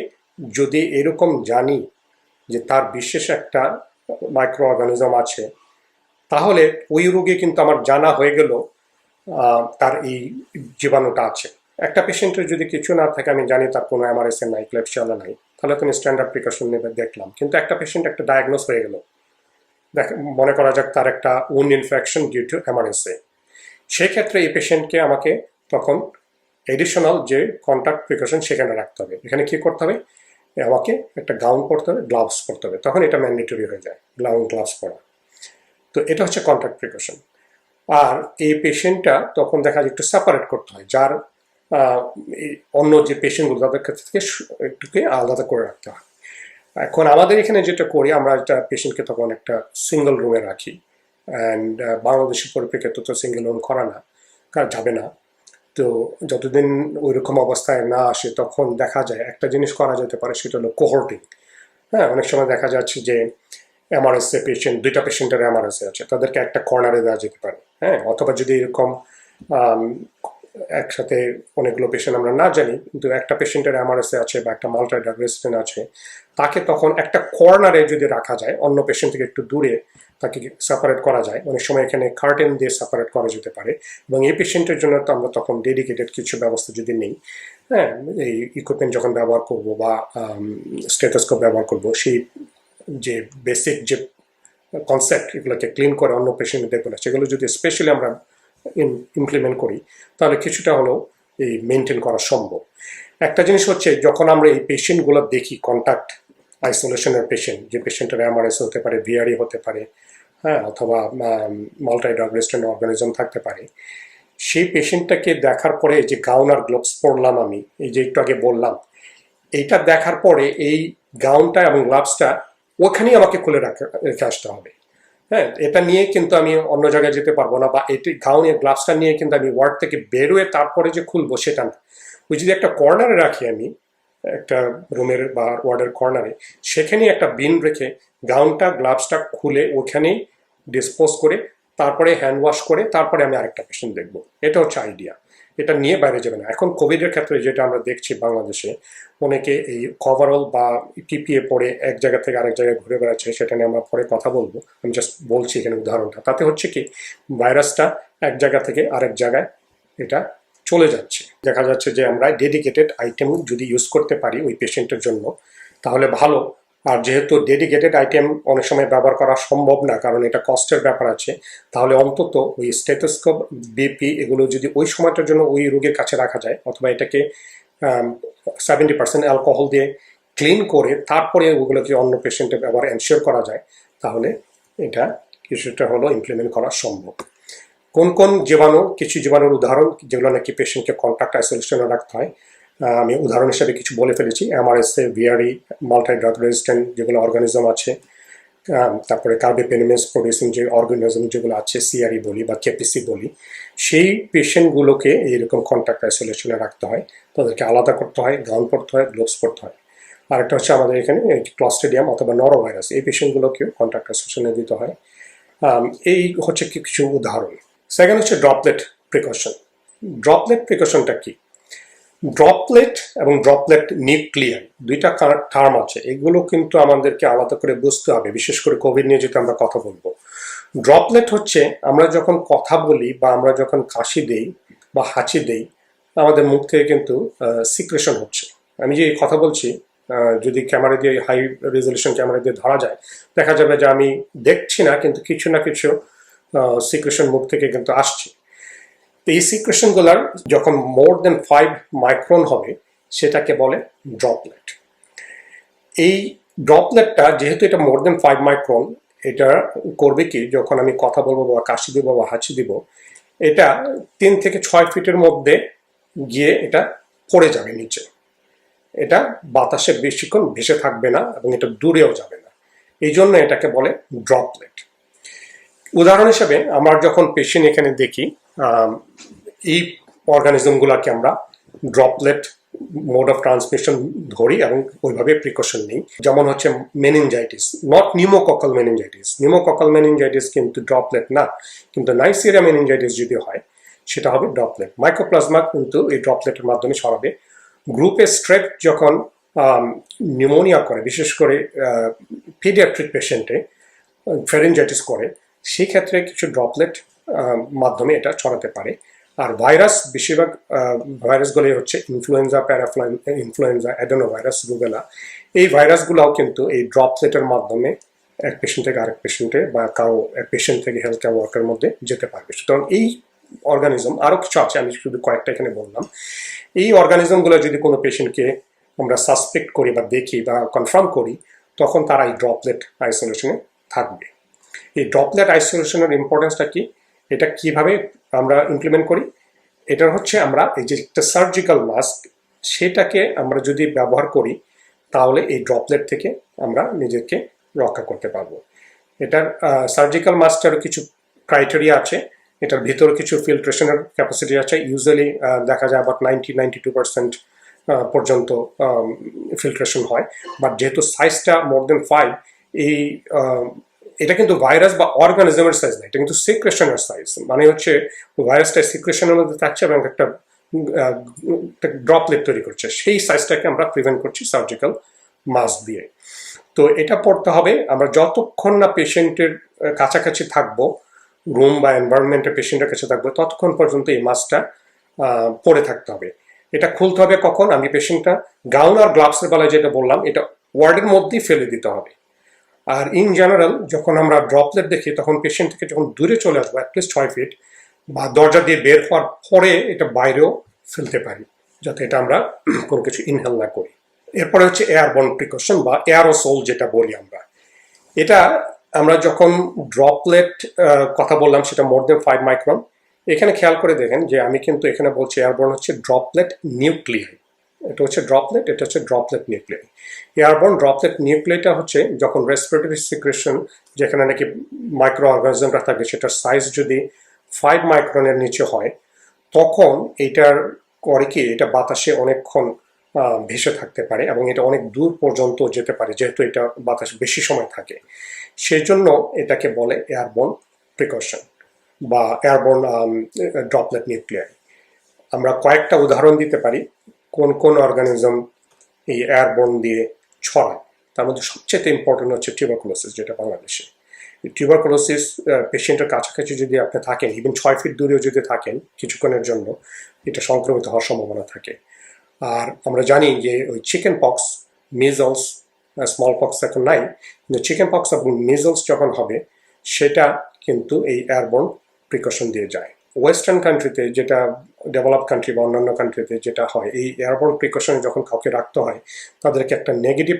যদি এরকম জানি যে তার বিশেষ একটা মাইক্রো অর্গানিজম আছে, তাহলে ওই রোগে কিন্তু আমার জানা হয়ে গেল তার এই জীবাণুটা আছে। একটা পেশেন্টের যদি কিছু না থাকে, আমি জানি তার কোনো এমআরএসএ নাই, ক্লেপশিয়ালা নাই, তাহলে তুমি স্ট্যান্ডার্ড প্রিকশন নেবে, দেখলাম। কিন্তু একটা পেশেন্ট একটা ডায়াগনোস হয়ে গেল, মনে করা যাক তার একটা wound infection due to MRSA, সেক্ষেত্রে এই পেশেন্টকে আমাকে তখন এডিশনাল যে কন্টাক্ট প্রিকশন সেখানে রাখতে হবে। এখানে কি করতে হবে? আমাকে একটা গাউন পরতে হবে, গ্লাভস পরতে হবে, তখন এটা ম্যান্ডেটরি হয়ে যায় গাউন গ্লাভস পরা। তো এটা হচ্ছে কন্টাক্ট প্রিকশন। আর এই পেশেন্টটা তখন দেখা যায় একটু সেপারেট করতে হয়, যার অন্য যে পেশেন্টগুলো তাদের কাছ থেকে একটুকে আলাদা করে রাখতে হয়। এখন আমাদের এখানে যেটা করি, আমরা একটা পেশেন্টকে তখন একটা সিঙ্গেল রুমে রাখি, অ্যান্ড বাংলাদেশের পরিপ্রেক্ষিতে তো সিঙ্গেল রুম করা না, যাবে না। তো যতদিন ওইরকম অবস্থায় না আসে, তখন দেখা যায় একটা জিনিস করা যেতে পারে, সেটা হলো কোহর্টিং। হ্যাঁ, অনেক সময় দেখা যাচ্ছে যে এমআরএসএ পেশেন্ট, দুইটা পেশেন্টের এমআরএসএ আছে, তাদেরকে একটা কর্নারে দেওয়া যেতে পারে। হ্যাঁ, অথবা যদি এরকম একসাথে অনেকগুলো পেশেন্ট আমরা না জানি, কিন্তু একটা পেশেন্টের এমআরএসএ আছে বা একটা মাল্টি ড্রাগ রেজিস্ট্যান্ট আছে, তাকে তখন একটা কর্নারে যদি রাখা যায়, অন্য পেশেন্ট থেকে একটু দূরে তাকে সেপারেট করা যায়। অনেক সময় এখানে কার্টেন দিয়ে সেপারেট করা যেতে পারে। এবং এই পেশেন্টের জন্য তো আমরা তখন ডেডিকেটেড কিছু ব্যবস্থা যদি নেই, হ্যাঁ, এই ইকুইপমেন্ট যখন ব্যবহার করব বা স্টেথোস্কোপ ব্যবহার করব, সেই যে বেসিক যে কনসেপ্ট, এগুলোকে ক্লিন করে অন্য পেশেন্ট দেখবো না, সেগুলো যদি স্পেশালি আমরা ইমপ্লিমেন্ট করি, তাহলে কিছুটা হলেও এই মেনটেন করা সম্ভব। একটা জিনিস হচ্ছে, যখন আমরা এই পেশেন্টগুলো দেখি, কন্ট্যাক্ট আইসোলেশনের পেশেন্ট, যে পেশেন্টের এমআরএস হতে পারে, ভিআরই হতে পারে, হ্যাঁ, অথবা মাল্টি ড্রাগ রেজিস্ট্যান্ট অর্গানিজম থাকতে পারে, সেই পেশেন্টটাকে দেখার পরে যে গাউন আর গ্লোভস পরলাম আমি, এই যে একটু আগে বললাম, এইটা দেখার পরে এই গাউনটা এবং গ্লাভসটা ওখানেই আমাকে খুলে রেখে আসতে হবে। হ্যাঁ, এটা নিয়ে কিন্তু আমি অন্য জায়গায় যেতে পারবো না, বা এটি গাউনের গ্লাভসটা নিয়ে কিন্তু আমি ওয়ার্ড থেকে বেরোয় তারপরে যে খুলবো সেটা না। ওই যদি একটা কর্নারে রাখি আমি, একটা রুমের বা ওয়ার্ডের কর্নারে, সেখানে একটা বিন রেখে গাউনটা গ্লাভসটা খুলে ওখানেই ডিসপোজ করে, তারপরে হ্যান্ড ওয়াশ করে, তারপরে আমি আরেকটা পেশেন্ট দেখবো। এটা হচ্ছে আইডিয়া। এটা নিয়ে বাইরে যাবে না। এখন কোভিডের ক্ষেত্রে যেটা আমরা দেখছি বাংলাদেশে, অনেকে এই কভারঅল বা পিপিএ পরে এক জায়গা থেকে আরেক জায়গায় ঘুরে বেড়াচ্ছে, সেটা নিয়ে আমরা পরে কথা বলবো। আমি জাস্ট বলছি এখানে উদাহরণটা। তাতে হচ্ছে কি, ভাইরাসটা এক জায়গা থেকে আরেক জায়গায় এটা চলে যাচ্ছে। দেখা যাচ্ছে যে আমরা ডেডিকেটেড আইটেম যদি ইউজ করতে পারি ওই পেশেন্টের জন্য, তাহলে ভালো। আর যেহেতু ডেডিকেটেড আইটেম অনেক সময় ব্যবহার করা সম্ভব না, কারণ এটা কস্টের ব্যাপার আছে, তাহলে অন্তত ওই স্টেথোস্কোপ, বিপি, এগুলো যদি ওই সময়টার জন্য ওই রোগীর কাছে রাখা যায়, অথবা এটাকে 70% অ্যালকোহল দিয়ে ক্লিন করে তারপরে ওগুলোকে অন্য পেশেন্টের ব্যবহার এনশিওর করা যায়, তাহলে এটা কিছুটা হলো ইমপ্লিমেন্ট করা সম্ভব। কোন কোন জীবাণু, কিছু জীবাণুর উদাহরণ যেগুলো নাকি পেশেন্টকে কন্ট্যাক্ট আইসোলেশনে রাখতে হয়, আমি উদাহরণ হিসাবে কিছু বলে ফেলেছি। এমআরএসএ, ভিআরই, মাল্টি ড্রাগ রেজিস্ট্যান্ট যেগুলো অর্গানিজম আছে, তারপরে কার্বিপেনিমেস প্রডিউসিং যে অর্গানিজম যেগুলো আছে, সিআরই বলি বা কেপিসি বলি, সেই পেশেন্টগুলোকে এইরকম কন্ট্যাক্ট আইসোলেশনে রাখতে হয়, তাদেরকে আলাদা করতে হয়, গাউন পরতে হয়, গ্লোভস পরতে হয়। আরেকটা হচ্ছে আমাদের এখানে ক্লস্ট্রিডিয়াম অথবা নরোভাইরাস, এই পেশেন্টগুলোকেও কন্ট্যাক্ট আইসোলেশনে দিতে হয়। এই হচ্ছে কিছু উদাহরণ। সেকেন্ড হচ্ছে ড্রপলেট প্রিকশন। ড্রপলেট প্রিকশনটা কি? ড্রপলেট এবং ড্রপলেট নিউক্লিয়ার দুইটা টার্ম আছে, এগুলো কিন্তু আমাদেরকে আলাদা করে বুঝতে হবে, বিশেষ করে কোভিড নিয়ে যেটা আমরা কথা বলবো। ড্রপলেট হচ্ছে আমরা যখন কথা বলি বা আমরা যখন কাশি দেই বা হাঁচি দেই, আমাদের মুখ থেকে কিন্তু সিক্রেশন হচ্ছে। আমি যে কথা বলছি, যদি ক্যামেরা দিয়ে, হাই রেজলিউশন ক্যামেরা দিয়ে ধরা যায়, দেখা যাবে যে আমি দেখছি না, কিন্তু কিছু না কিছু সিক্রেশন মুখ থেকে কিন্তু আসছে। এই সিক্রেশনগুলার যখন মোর দেন 5 মাইক্রন হবে, সেটাকে বলে ড্রপলেট। এই ড্রপলেটটা যেহেতু এটা মোর দেন 5 মাইক্রন, এটা করবে কি, যখন আমি কথা বলবো বা কাশি দিব বা হাঁচি দিব, এটা 3 থেকে 6 ফিটের মধ্যে গিয়ে এটা পড়ে যাবে নিচে। এটা বাতাসে বেশিক্ষণ ভেসে থাকবে না এবং এটা দূরেও যাবে না, এই জন্য এটাকে বলে ড্রপলেট। উদাহরণ হিসেবে আমরা যখন পেশেন্ট এখানে দেখি, এই অর্গানিজমগুলোকে আমরা ড্রপলেট মোড অফ ট্রান্সমিশন ধরি এবং ওইভাবে প্রিকশন নিই। যেমন হচ্ছে meningitis, not pneumococcal meningitis. Pneumococcal meningitis কিন্তু ড্রপলেট না, কিন্তু নাইসেরিয়া মেনিনজাইটিস যদি হয় সেটা হবে ড্রপলেট। মাইকোপ্লাজমা কিন্তু এই ড্রপলেটের মাধ্যমে ছড়াবে। গ্রুপে স্ট্রেপ যখন নিউমোনিয়া করে, বিশেষ করে পিডিয়াট্রিক পেশেন্টে ফ্যারিনজাইটিস করে, সেই ক্ষেত্রে কিছু ড্রপলেট মাধ্যমে এটা ছড়াতে পারে। আর ভাইরাস, বেশিরভাগ ভাইরাসগুলি হচ্ছে ইনফ্লুয়েঞ্জা, ইনফ্লুয়েঞ্জা, অ্যাডেনোভাইরাস, রুবেলা। এই ভাইরাসগুলোও কিন্তু এই ড্রপলেটের মাধ্যমে এক পেশেন্ট থেকে আরেক পেশেন্টে বা কারো এক পেশেন্ট থেকে হেলথ কেয়ার ওয়ার্কারের মধ্যে যেতে পারবে। সুতরাং এই অর্গানিজম আরও কিছু আছে, আমি শুধু কয়েকটা এখানে বললাম। এই অর্গানিজমগুলো যদি কোনো পেশেন্টকে আমরা সাসপেক্ট করি বা দেখি বা কনফার্ম করি, তখন তারা এই ড্রপলেট আইসোলেশনে থাকবে। এই ড্রপলেট আইসোলেশনের ইম্পর্টেন্সটা কি, এটা কিভাবে আমরা ইমপ্লিমেন্ট করি? এটা হচ্ছে আমরা এই যে একটা সার্জিক্যাল মাস্ক, সেটাকে আমরা যদি ব্যবহার করি তাহলে এই ড্রপলেট থেকে আমরা নিজেকে রক্ষা করতে পারবো। এটার সার্জিক্যাল মাস্কটারও কিছু ক্রাইটেরিয়া আছে, এটার ভিতরে কিছু ফিল্ট্রেশনের ক্যাপাসিটি আছে। ইউজুয়ালি দেখা যায় আবার 92% পর্যন্ত ফিল্ট্রেশন হয়। বাট যেহেতু সাইজটা মোর দেন 5, এই এটা কিন্তু ভাইরাস বা অর্গানিজমের সাইজ না, এটা কিন্তু সিক্রেশনের সাইজ। মানে হচ্ছে ভাইরাসটা সিক্রেশনের মধ্যে থাকছে এবং একটা ড্রপলেট তৈরি করছে, সেই সাইজটাকে আমরা প্রিভেন্ট করছি সার্জিক্যাল মাস্ক দিয়ে। তো এটা পড়তে হবে আমরা যতক্ষণ না পেশেন্টের কাছাকাছি থাকবো, রুম বা এনভায়রনমেন্টের পেশেন্টের কাছে থাকবো, ততক্ষণ পর্যন্ত এই মাস্কটা পরে থাকতে হবে। এটা খুলতে হবে কখন? আমি পেশেন্টটা গাউন আর গ্লাভসের বেলায় যেটা বললাম, এটা ওয়ার্ডের মধ্যেই ফেলে দিতে হবে। আর ইন জেনারেল যখন আমরা ড্রপলেট দেখি, তখন পেশেন্ট থেকে যখন দূরে চলে আসবো, অ্যাটলিস্ট 6 ফিট, বা দরজা দিয়ে বের হওয়ার পরে এটা বাইরেও ফেলতে পারি, যাতে এটা আমরা কোনো কিছু ইনহেল না করি। এরপরে হচ্ছে এয়ারবর্ন প্রিকশন বা এয়ারোসোল যেটা বলি আমরা। এটা আমরা যখন ড্রপলেট কথা বললাম, সেটা মোর দেন 5 মাইক্রন। এখানে খেয়াল করে দেখেন যে আমি কিন্তু এখানে বলছি এয়ারবর্ন হচ্ছে ড্রপলেট নিউক্লিয়াই। এটা হচ্ছে ড্রপলেট, এটা হচ্ছে ড্রপলেট নিউক্লিয়াই। এয়ারবর্ন ড্রপলেট নিউক্লিয়াইটা হচ্ছে যখন রেসপিরেটরি সিক্রেশন, যেখানে নাকি মাইক্রো অর্গানিজমটা থাকে, সেটার সাইজ যদি 5 মাইক্রনের নিচে হয়, তখন এটার করে কি, এটা বাতাসে অনেকক্ষণ ভেসে থাকতে পারে এবং এটা অনেক দূর পর্যন্ত যেতে পারে, যেহেতু এটা বাতাস বেশি সময় থাকে। সেই জন্য এটাকে বলে এয়ারবর্ন প্রিকশন বা এয়ারবর্ন ড্রপলেট নিউক্লিয়াই। আমরা কয়েকটা উদাহরণ দিতে পারি কোন কোন অর্গানিজম এই এয়ারবর্ন দিয়ে ছড়ায়। তার মধ্যে সবচেয়ে ইম্পর্টেন্ট হচ্ছে টিউবারকুলোসিস, যেটা বাংলাদেশে। টিউবারকুলোসিস পেশেন্টের কাছাকাছি যদি আপনি থাকেন, ইভেন 6 ফিট দূরেও যদি থাকেন কিছুক্ষণের জন্য, এটা সংক্রমিত হওয়ার সম্ভাবনা থাকে। আর আমরা জানি যে ওই chicken pox, measles, small pox এখন নাই, কিন্তু চিকেন পক্স এবং মিজলস যখন হবে, সেটা কিন্তু এই এয়ারবর্ন প্রিকশন দিয়ে যায়। ওয়েস্টার্ন কান্ট্রিতে, যেটা ডেভেলপ কান্ট্রি বা অন্যান্য কান্ট্রিতে যেটা হয়, এই এয়ারবর্ন প্রিকশনে যখন কাউকে রাখতে হয়, তাদেরকে একটা নেগেটিভ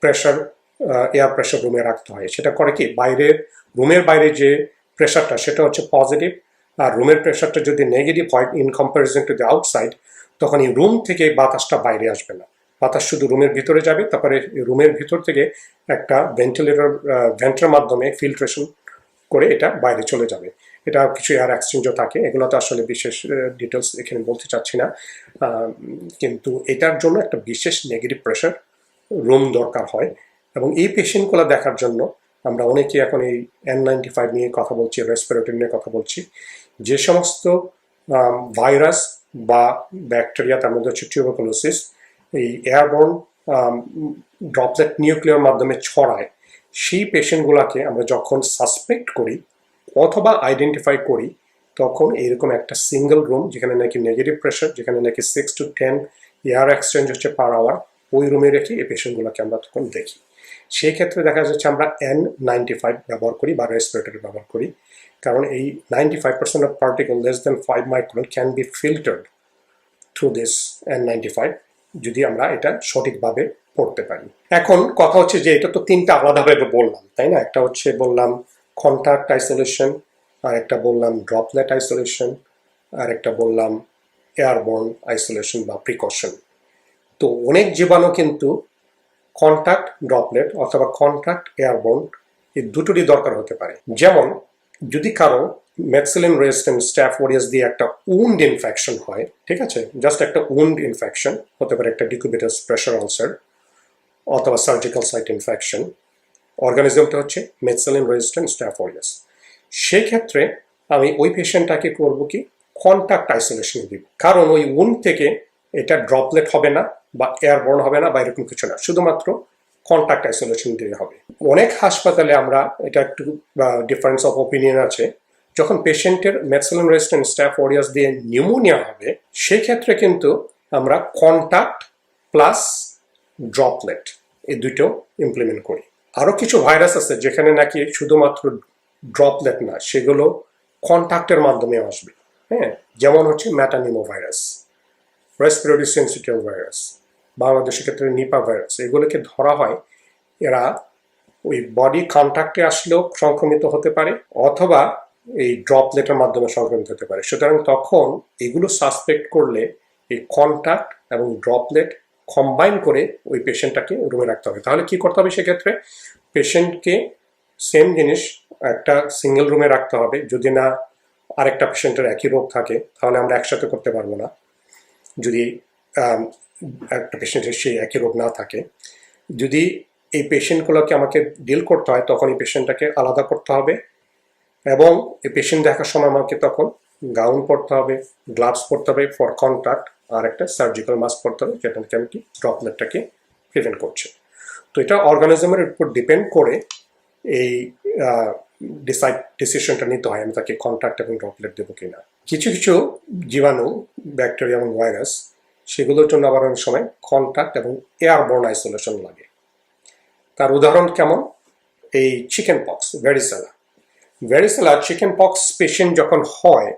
প্রেশার, এয়ার প্রেশার রুমে রাখতে হয়। সেটা করে কি, রুমের বাইরে যে প্রেশারটা, সেটা হচ্ছে পজিটিভ, আর রুমের প্রেশারটা যদি নেগেটিভ হয় in comparison to the outside, তখন এই রুম থেকে বাতাসটা বাইরে আসবে না, বাতাস শুধু রুমের ভিতরে যাবে। তারপরে রুমের ভিতর থেকে একটা ভেন্টের মাধ্যমে ফিল্ট্রেশন করে এটা বাইরে চলে যাবে। এটা কিছু এয়ার এক্সচেঞ্জও থাকে, এগুলো তো আসলে বিশেষ ডিটেলস এখানে বলতে চাচ্ছি না। কিন্তু এটার জন্য একটা বিশেষ নেগেটিভ প্রেশার রুম দরকার হয়। এবং এই পেশেন্টগুলো দেখার জন্য আমরা অনেকে এখন এই N95 নিয়ে কথা বলছি, রেসপিরেটরি নিয়ে কথা বলছি। যে সমস্ত ভাইরাস বা ব্যাকটেরিয়া, তার মধ্যে হচ্ছে টিউবারকুলোসিস, এই এয়ারবর্ন ড্রপলেট নিউক্লিয়ার মাধ্যমে ছড়ায়, সেই পেশেন্টগুলোকে আমরা যখন সাসপেক্ট করি অথবা আইডেন্টিফাই করি, তখন এরকম একটা সিঙ্গেল রুম, যেখানে নাকি নেগেটিভ প্রেশার, যেখানে নাকি 6 to 10 এয়ার এক্সচেঞ্জ হচ্ছে পার আওয়ার, ওই রুমে রেখে এই পেশেন্টগুলোকে আমরা তখন দেখি। সেই ক্ষেত্রে দেখা যাচ্ছে আমরা N95 ব্যবহার করি বা রেসপিরেটরি ব্যবহার করি, কারণ এই 95% of particle less than 5 micron can be filtered through this N95, যদি আমরা এটা সঠিকভাবে পড়তে পারি। এখন কথা হচ্ছে যে এটা তো তিনটা আলাদাভাবে বললাম, তাই না? একটা হচ্ছে বললাম কন্টাক্ট আইসোলেশন, আর একটা বললাম ড্রপলেট আইসোলেশন, আর একটা বললাম এয়ারবর্ন আইসোলেশন বা প্রিকশন। তো অনেক জীবাণু কিন্তু কন্টাক্ট ড্রপলেট অথবা কন্টাক্ট এয়ারবর্ন, এই দুটোরই দরকার হতে পারে। যেমন যদি কারো মেথিলিন রেজিস্ট্যান্ট স্ট্যাফ ওরিয়াস দিয়ে একটা উন্ড ইনফেকশন হয়, ঠিক আছে, জাস্ট একটা উন্ড ইনফেকশন হতে পারে, একটা ডিকুবিটাস প্রেশার আলসার অথবা সার্জিক্যাল সাইট ইনফেকশন, অর্গানিজমটা হচ্ছে মেথিলিন রেজিস্ট্যান্ট স্ট্যাফ ওরিয়াস। সেই ক্ষেত্রে আমি ওই পেশেন্টটাকে করবো কি কন্টাক্ট আইসোলেশন দিব, কারণ ওই উন্ড থেকে এটা ড্রপলেট হবে না বা এয়ারবর্ন হবে না বা এরকম কিছু না, শুধুমাত্র কন্টাক্ট আইসোলেশন দিয়ে হবে। অনেক হাসপাতালে আমরা এটা একটু ডিফারেন্স অফ ওপিনিয়ন আছে, যখন পেশেন্টের মেথিলিন রেজিস্ট্যান্ট স্ট্যাফ ওরিয়াস দিয়ে নিউমোনিয়া হবে সেই ক্ষেত্রে কিন্তু আমরা কন্টাক্ট প্লাস ড্রপলেট এই দুটো ইমপ্লিমেন্ট করি। আরো কিছু ভাইরাস আছে যেখানে নাকি শুধুমাত্র ড্রপলেট না, সেগুলো কন্টাক্টের মাধ্যমে আসবে, হ্যাঁ, যেমন হচ্ছে মেটানিমো ভাইরাস, রেসপিরেটরি সিনসিটিভ ভাইরাস, বাংলাদেশের ক্ষেত্রে নিপা ভাইরাস। এগুলোকে ধরা হয় এরা ওই বডি কন্টাক্টে আসলেও সংক্রমিত হতে পারে অথবা এই ড্রপলেটের মাধ্যমে সংক্রমিত হতে পারে। সুতরাং তখন এগুলো সাসপেক্ট করলে এই কন্টাক্ট এবং ড্রপলেট কম্বাইন করে ওই পেশেন্টটাকে রুমে রাখতে হবে। তাহলে কি করতে হবে সেক্ষেত্রে? পেশেন্টকে সেম জিনিস একটা সিঙ্গেল রুমে রাখতে হবে। যদি না আরেকটা পেশেন্টের একই রোগ থাকে তাহলে আমরা একসাথে করতে পারবো না, যদি একটা পেশেন্টের সেই একই রোগ না থাকে। যদি এই পেশেন্টগুলোকে আমাকে ডিল করতে হয় তখন এই পেশেন্টটাকে আলাদা করতে হবে এবং এই পেশেন্ট দেখার সময় আমাকে তখন গাউন পরতে হবে, গ্লাভস পরতে হবে ফর কন্টাক্ট, আর একটা সার্জিক্যাল মাস্ক পরতে হবে যেটা নাকি আমি কি ড্রপলেটটাকে প্রিভেন্ট করছে। তো এটা অর্গানিজমের উপর ডিপেন্ড করে এই ডিসিশনটা নিতে হয় আমি তাকে কন্টাক্ট এবং ড্রপলেট দেবো কিনা। কিছু কিছু জীবাণু, ব্যাকটেরিয়া এবং ভাইরাস, সেগুলোর জন্য আবার অনেক সময় কন্টাক্ট এবং এয়ারবোর্ন আইসোলেশন লাগে। তার উদাহরণ কেমন? এই chicken pox, varicella chicken pox patient যখন হয়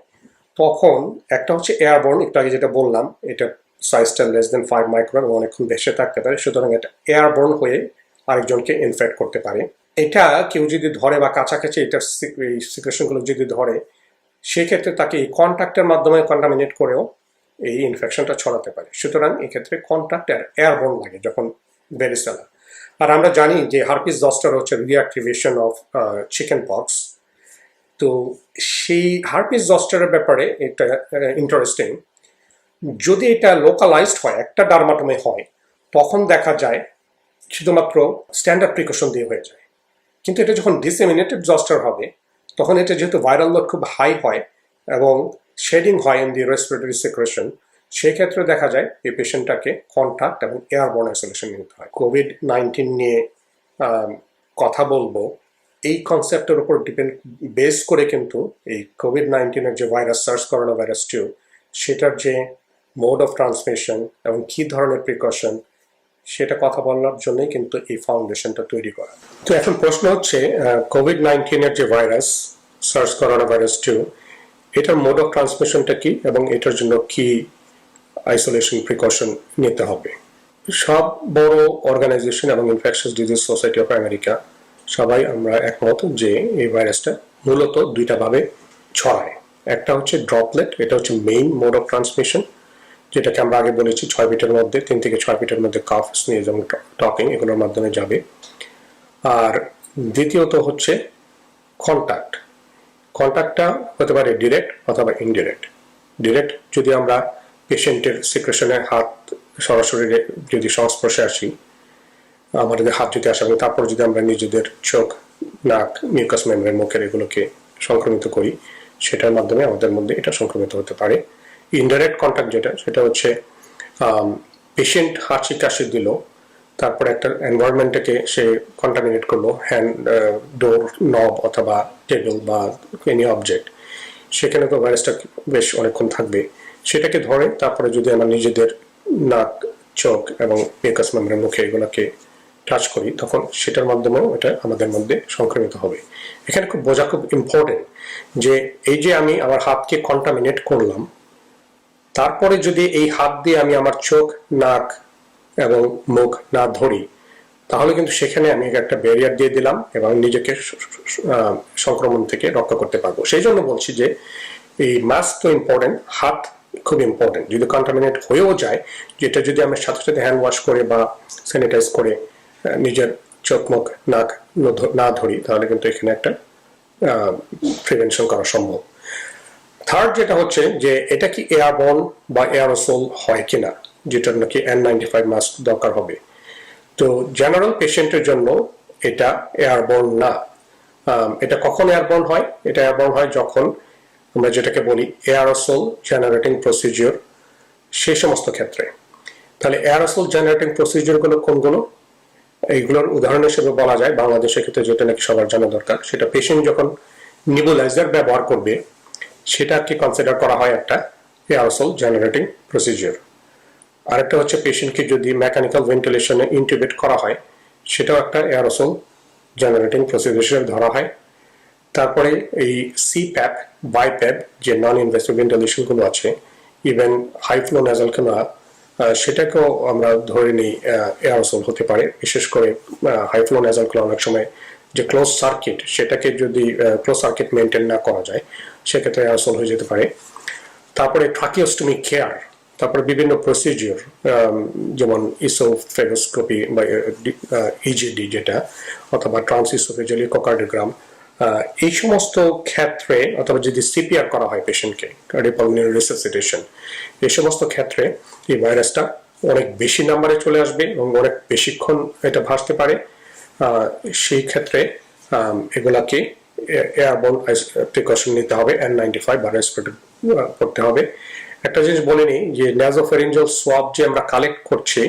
তখন একটা হচ্ছে এয়ারবোর্ন, একটু আগে যেটা বললাম, এটা সাইজটা লেস দেন 5 মাইক্রন, অনেকক্ষণ বেশি থাকতে পারে, সুতরাং এটা এয়ারবোর্ন হয়ে আরেকজনকে ইনফেক্ট করতে পারে। এটা কেউ যদি ধরে বা কাছাকাছি এটার সিক্রেশনগুলো যদি ধরে সেক্ষেত্রে তাকে এই কন্ট্যাক্টের মাধ্যমে কন্টামিনেট করেও এই ইনফেকশনটা ছড়াতে পারে। সুতরাং এক্ষেত্রে কন্ট্যাক্ট আর এয়ারবোর্ন লাগে যখন ভ্যারিসেলা। আর আমরা জানি যে হার্পিস জস্টার হচ্ছে রিঅ্যাক্টিভেশন অফ চিকেন পক্স। তো সেই হার্পিস জস্টারের ব্যাপারে এটা ইন্টারেস্টিং, যদি এটা লোকালাইজড হয়, একটা ডার্মাটোমে হয়, তখন দেখা যায় শুধুমাত্র স্ট্যান্ডার্ড প্রিকশন দিয়ে হয়ে যায়। কিন্তু এটা যখন ডিসেমিনেটেড জস্টার হবে তখন এটা যেহেতু ভাইরাল লোড খুব হাই হয় এবং শেডিং হয় ইন দি রেসপিরেটরি সিক্রেশন, সেক্ষেত্রে দেখা যায় এই পেশেন্টটাকে কন্ট্যাক্ট এবং এয়ারবোর্ন আইসোলেশন নিতে হয়। কোভিড-19 নিয়ে কথা বলবো, এই কনসেপ্টের উপর বেস করে কিন্তু এই কোভিড-19 যে ভাইরাস, সার্স করোনা ভাইরাস 2, সেটার যে মোড অফ ট্রান্সমিশন এবং কী ধরনের প্রিকশন সেটা কথা বলার জন্যই কিন্তু এই ফাউন্ডেশনটা তৈরি করা। তো এখন প্রশ্ন হচ্ছে কোভিড-19 যে ভাইরাস, সার্স করোনা ভাইরাস 2, এটার মোড অফ ট্রান্সমিশনটা কি এবং এটার জন্য কি আইসোলেশন প্রিকশন নিতে হবে। সব বড় অর্গানাইজেশন এবং infectious disease society of America সবাই আমরা একমত যে এই ভাইরাসটা মূলত দুইটা ভাবে ছড়ায়। একটা হচ্ছে ড্রপলেট, এটা হচ্ছে মেইন মোড অফ ট্রান্সমিশন, যেটাকে আমরা আগে বলেছি 6 ফিটের মধ্যে, 3 থেকে 6 ফিটের মধ্যে কাফ, স্নিজ এবং টকিং এগুলোর মাধ্যমে যাবে। আর দ্বিতীয়ত হচ্ছে কন্ট্যাক্ট। কন্ট্যাক্টটা হতে পারে ডিরেক্ট অথবা ইনডিরেক্ট। ডিরেক্ট যদি আমরা পেশেন্টের সিক্রেশনে হাত সরাসরি যদি সংস্পর্শে আসি, আমাদের হাত যদি আসে এবং তারপর যদি আমরা নিজেদের চোখ, নাক, মিউকাস মেমব্রেন, মুখের এগুলোকে সংক্রমিত করি, সেটার মাধ্যমে আমাদের মধ্যে এটা সংক্রমিত হতে পারে। ইনডাইরেক্ট কন্ট্যাক্ট যেটা, সেটা হচ্ছে পেশেন্ট হাঁচি কাশি দিল, তারপরে একটা এনভায়রনমেন্টটাকে সে কন্টামিনেট করলো, হ্যান্ড, ডোর নব অথবা টেবিল বা এনি অবজেক্ট, সেখানে তো ভাইরাসটা বেশ অনেকক্ষণ থাকবে। সেটাকে ধরে তারপরে যদি আমরা নিজেদের নাক, চোখ এবং মিউকাস মেমব্রেন, মুখে এগুলোকে টাচ করি, তখন সেটার মাধ্যমেও এটা আমাদের মধ্যে সংক্রমিত হবে। এখানে খুব বোঝা খুব ইম্পর্টেন্ট যে এই যে আমি আমার হাতকে কন্টামিনেট করলাম, তারপরে যদি এই হাত দিয়ে আমি আমার চোখ, নাক এবং মুখ না ধরি, তাহলে কিন্তু সেখানে আমি একটা ব্যারিয়ার দিয়ে দিলাম এবং নিজেকে সংক্রমণ থেকে রক্ষা করতে পারবো। সেই জন্য বলছি যে এই মাস্ক তো ইম্পর্টেন্ট, হাত খুব ইম্পর্টেন্ট। যদি কন্টামিনেট হয়েও যায়, যেটা যদি আমি সাথে সাথে হ্যান্ড ওয়াশ করে বা স্যানিটাইজ করে নিজের চোখ, মুখ, নাক না ধরি, তাহলে কিন্তু এখানে একটা প্রিভেনশন করা সম্ভব। থার্ড যেটা হচ্ছে যে এটা কি এয়ারবর্ন বা এয়ারোসোল হয় কিনা, যেটা নাকি N95 মাস্ক দরকার হবে। তো জেনারেল পেশেন্টের জন্য এটা এয়ারবর্ন না। এটা কখন এয়ারবর্ন হয়? এটা এয়ারবর্ন হয় যখন আমরা যেটাকে বলি এয়ারোসোল জেনারেটিং প্রসিডিওর, সেই সমস্ত ক্ষেত্রে। তাহলে এয়ারোসোল জেনারেটিং প্রসিডিওরগুলো কোনগুলো? এইগুলোর উদাহরণ হিসেবে বলা যায় বাংলাদেশের ক্ষেত্রে যেটা নাকি সবার জানা দরকার, সেটা পেশেন্ট যখন নিবুলাইজার ব্যবহার করবে সেটাকে কনসিডার করা হয় একটা এয়ারোসোল জেনারেটিং প্রসিডিওর। আরেকটা হচ্ছে পেশেন্টকে যদি মেকানিক্যাল ভেন্টিলেশনে ইন্টিউবেট করা হয়, সেটাও একটা এয়ারোসোল জেনারেটিং প্রসিডিওর হিসেবে ধরা হয়। তারপরে এই সিপ্যাপ, বাইপ্যাপ যে নন ইনভেসিভ ভেন্টিলেশনগুলো আছে, even high flow nasal cannula, সেটাকেও আমরা ধরে নিই এয়ারোসোল হতে পারে। বিশেষ করে হাই ফ্লো নেজাল ক্যানুলা অনেক সময় যে ক্লোজ সার্কিট, সেটাকে যদি ক্লোজ সার্কিট মেনটেন না করা যায় সেক্ষেত্রে এয়ারোসোল হয়ে যেতে পারে। তারপরে ট্রাকিওস্টমি কেয়ার, তারপরে বিভিন্ন প্রসিডিওর যেমন ইসোফেগোস্কোপি বা ইজিডি যেটা, অথবা ট্রান্স ইসোফেজিয়াল ইকোকার্ডিওগ্রাম, এই সমস্ত ক্ষেত্রে, অথবা যদি সিপিআর করা হয় পেশেন্টকে, কার্ডিওপালমোনারি রিসাসিটেশন, এই সমস্ত ক্ষেত্রে এই ভাইরাসটা অনেক বেশি নাম্বারে চলে আসবে এবং অনেক বেশিক্ষণ এটা ভাসতে পারে। সেই ক্ষেত্রে এগুলাকে এয়ারবোর্ন প্রিকশন নিতে হবে, N95 বা রেসপিরেটর করতে হবে। একটা জিনিস বলে নিই যে ন্যাজোফেরিঞ্জাল সোয়াব যে আমরা কালেক্ট করছি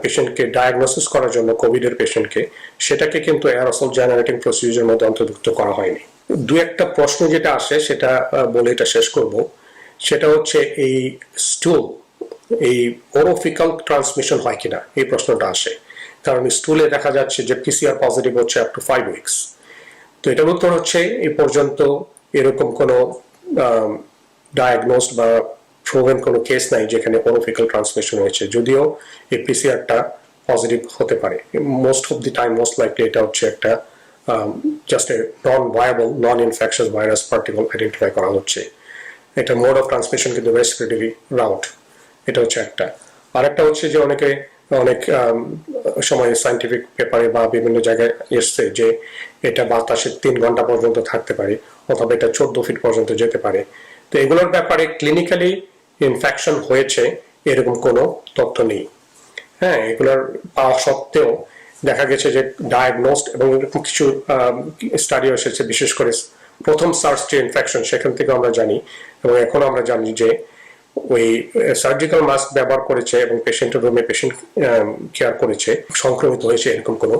পেশেন্টকে ডায়াগনোসিস করার জন্য কোভিড এর পেশেন্টকে, সেটাকে কিন্তু এয়ারোসল জেনারেটিং প্রসিডিউরের মধ্যে অন্তর্ভুক্ত করা হয়নি। দু একটা প্রশ্ন যেটা আসে সেটা বলে এটা শেষ করব। সেটা হচ্ছে এই স্টুল, এই ওরোফিক্যাল ট্রান্সমিশন হয় কিনা, এই প্রশ্নটা আসে। কারণ স্টুলে দেখা যাচ্ছে যে পিসিআর পজিটিভ হচ্ছে আপ টু 5 উইকস। তো এটার উত্তর হচ্ছে এই পর্যন্ত এরকম কোনো ডায়াগনোসড বা প্রুভেন কোনো কেস নাই যেখানে ওরোফিক্যাল ট্রান্সমিশন হয়েছে, যদিও এই পিসিআরটা পজিটিভ হতে পারে। Most of the time most likely এটা হচ্ছে একটা just a non viable non infectious virus particle identify করা হচ্ছে। এটা মোড অফ ট্রান্সমিশন কিন্তু রেসপিরেটরি রাউট, এটা হচ্ছে একটা। আরেকটা হচ্ছে যে অনেক সময় সায়েন্টিফিক পেপারে বা বিভিন্ন জায়গায় এসছে যে এটা বাতাসে 3 ঘন্টা পর্যন্ত থাকতে পারে, অথবা এটা 14 ফিট পর্যন্ত যেতে পারে। তো এগুলোর ব্যাপারে ক্লিনিক্যালি ইনফেকশন হয়েছে এরকম কোনো তথ্য নেই। হ্যাঁ, এগুলোর পাওয়া সত্ত্বেও দেখা গেছে যে ডায়াগনোসড, এবং এরকম কিছু স্টাডি এসেছে বিশেষ করে প্রথম সার্স যে ইনফেকশন, সেখান থেকে আমরা জানি, এবং এখন আমরা জানি যে ওই সার্জিক্যাল মাস্ক ব্যবহার করেছে এবং পেশেন্টের রুমে পেশেন্ট কেয়ার করেছে, সংক্রমিত হয়েছে এরকম কোনো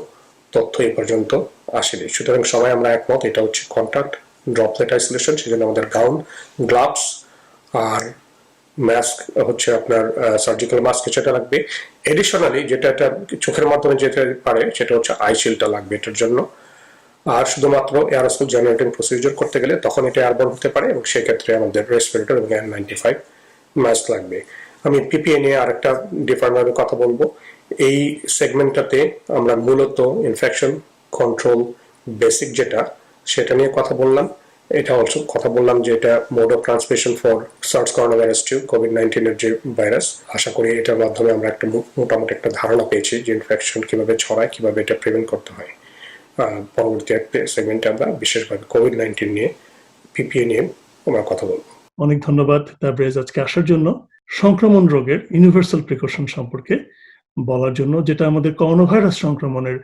তথ্য এই পর্যন্ত আসেনি। সুতরাং সবাই আমরা একমত এটা হচ্ছে কন্টাক্ট ড্রপলেট আইসোলেশন। সেজন্য আমাদের গাউন, গ্লাভস আর মাস্ক হচ্ছে আপনার সার্জিক্যাল মাস্ক সেটা লাগবে। এডিশনালি যেটা চোখের মাধ্যমে যেতে পারে সেটা হচ্ছে আই শিল্ডটা লাগবে এটার জন্য। আর শুধুমাত্র এয়ারোসল জেনারেটিং প্রসিডিউর করতে গেলে তখন এটা এয়ারবর্ন হতে পারে, এবং সেক্ষেত্রে আমাদের রেসপিরেটর এবং N95 মাস্ক লাগবে। আমি পিপিএ নিয়ে আরেকটা ডিফারেন্ট কথা বলবো। এই সেগমেন্টটাতে আমরা মূলত ইনফেকশন কন্ট্রোল বেসিক যেটা, সেটা নিয়ে কথা বললাম। এটা অলসো কথা বললাম যে এটা mode of transmission for SARS coronavirus 2 COVID-19 এর যে ভাইরাস। আশা করি এটার মাধ্যমে আমরা একটা মোটামুটি একটা ধারণা পেয়েছি যে ইনফেকশন কিভাবে ছড়ায়, কিভাবে এটা প্রিভেন্ট করতে হয়। পরবর্তী একটা সেগমেন্টে আমরা বিশেষভাবে কোভিড-19 নিয়ে, পিপিএ নিয়ে আমরা কথা বলবো। অনেক ধন্যবাদ তাবরেজ আজকে আসার জন্য, সংক্রমণ রোগের ইউনিভার্সাল প্রিকশন সম্পর্কে বলার জন্য, যেটা আমাদের করোনা ভাইরাস সংক্রমণের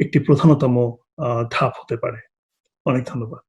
একটি প্রধানতম ধাপ হতে পারে। অনেক ধন্যবাদ।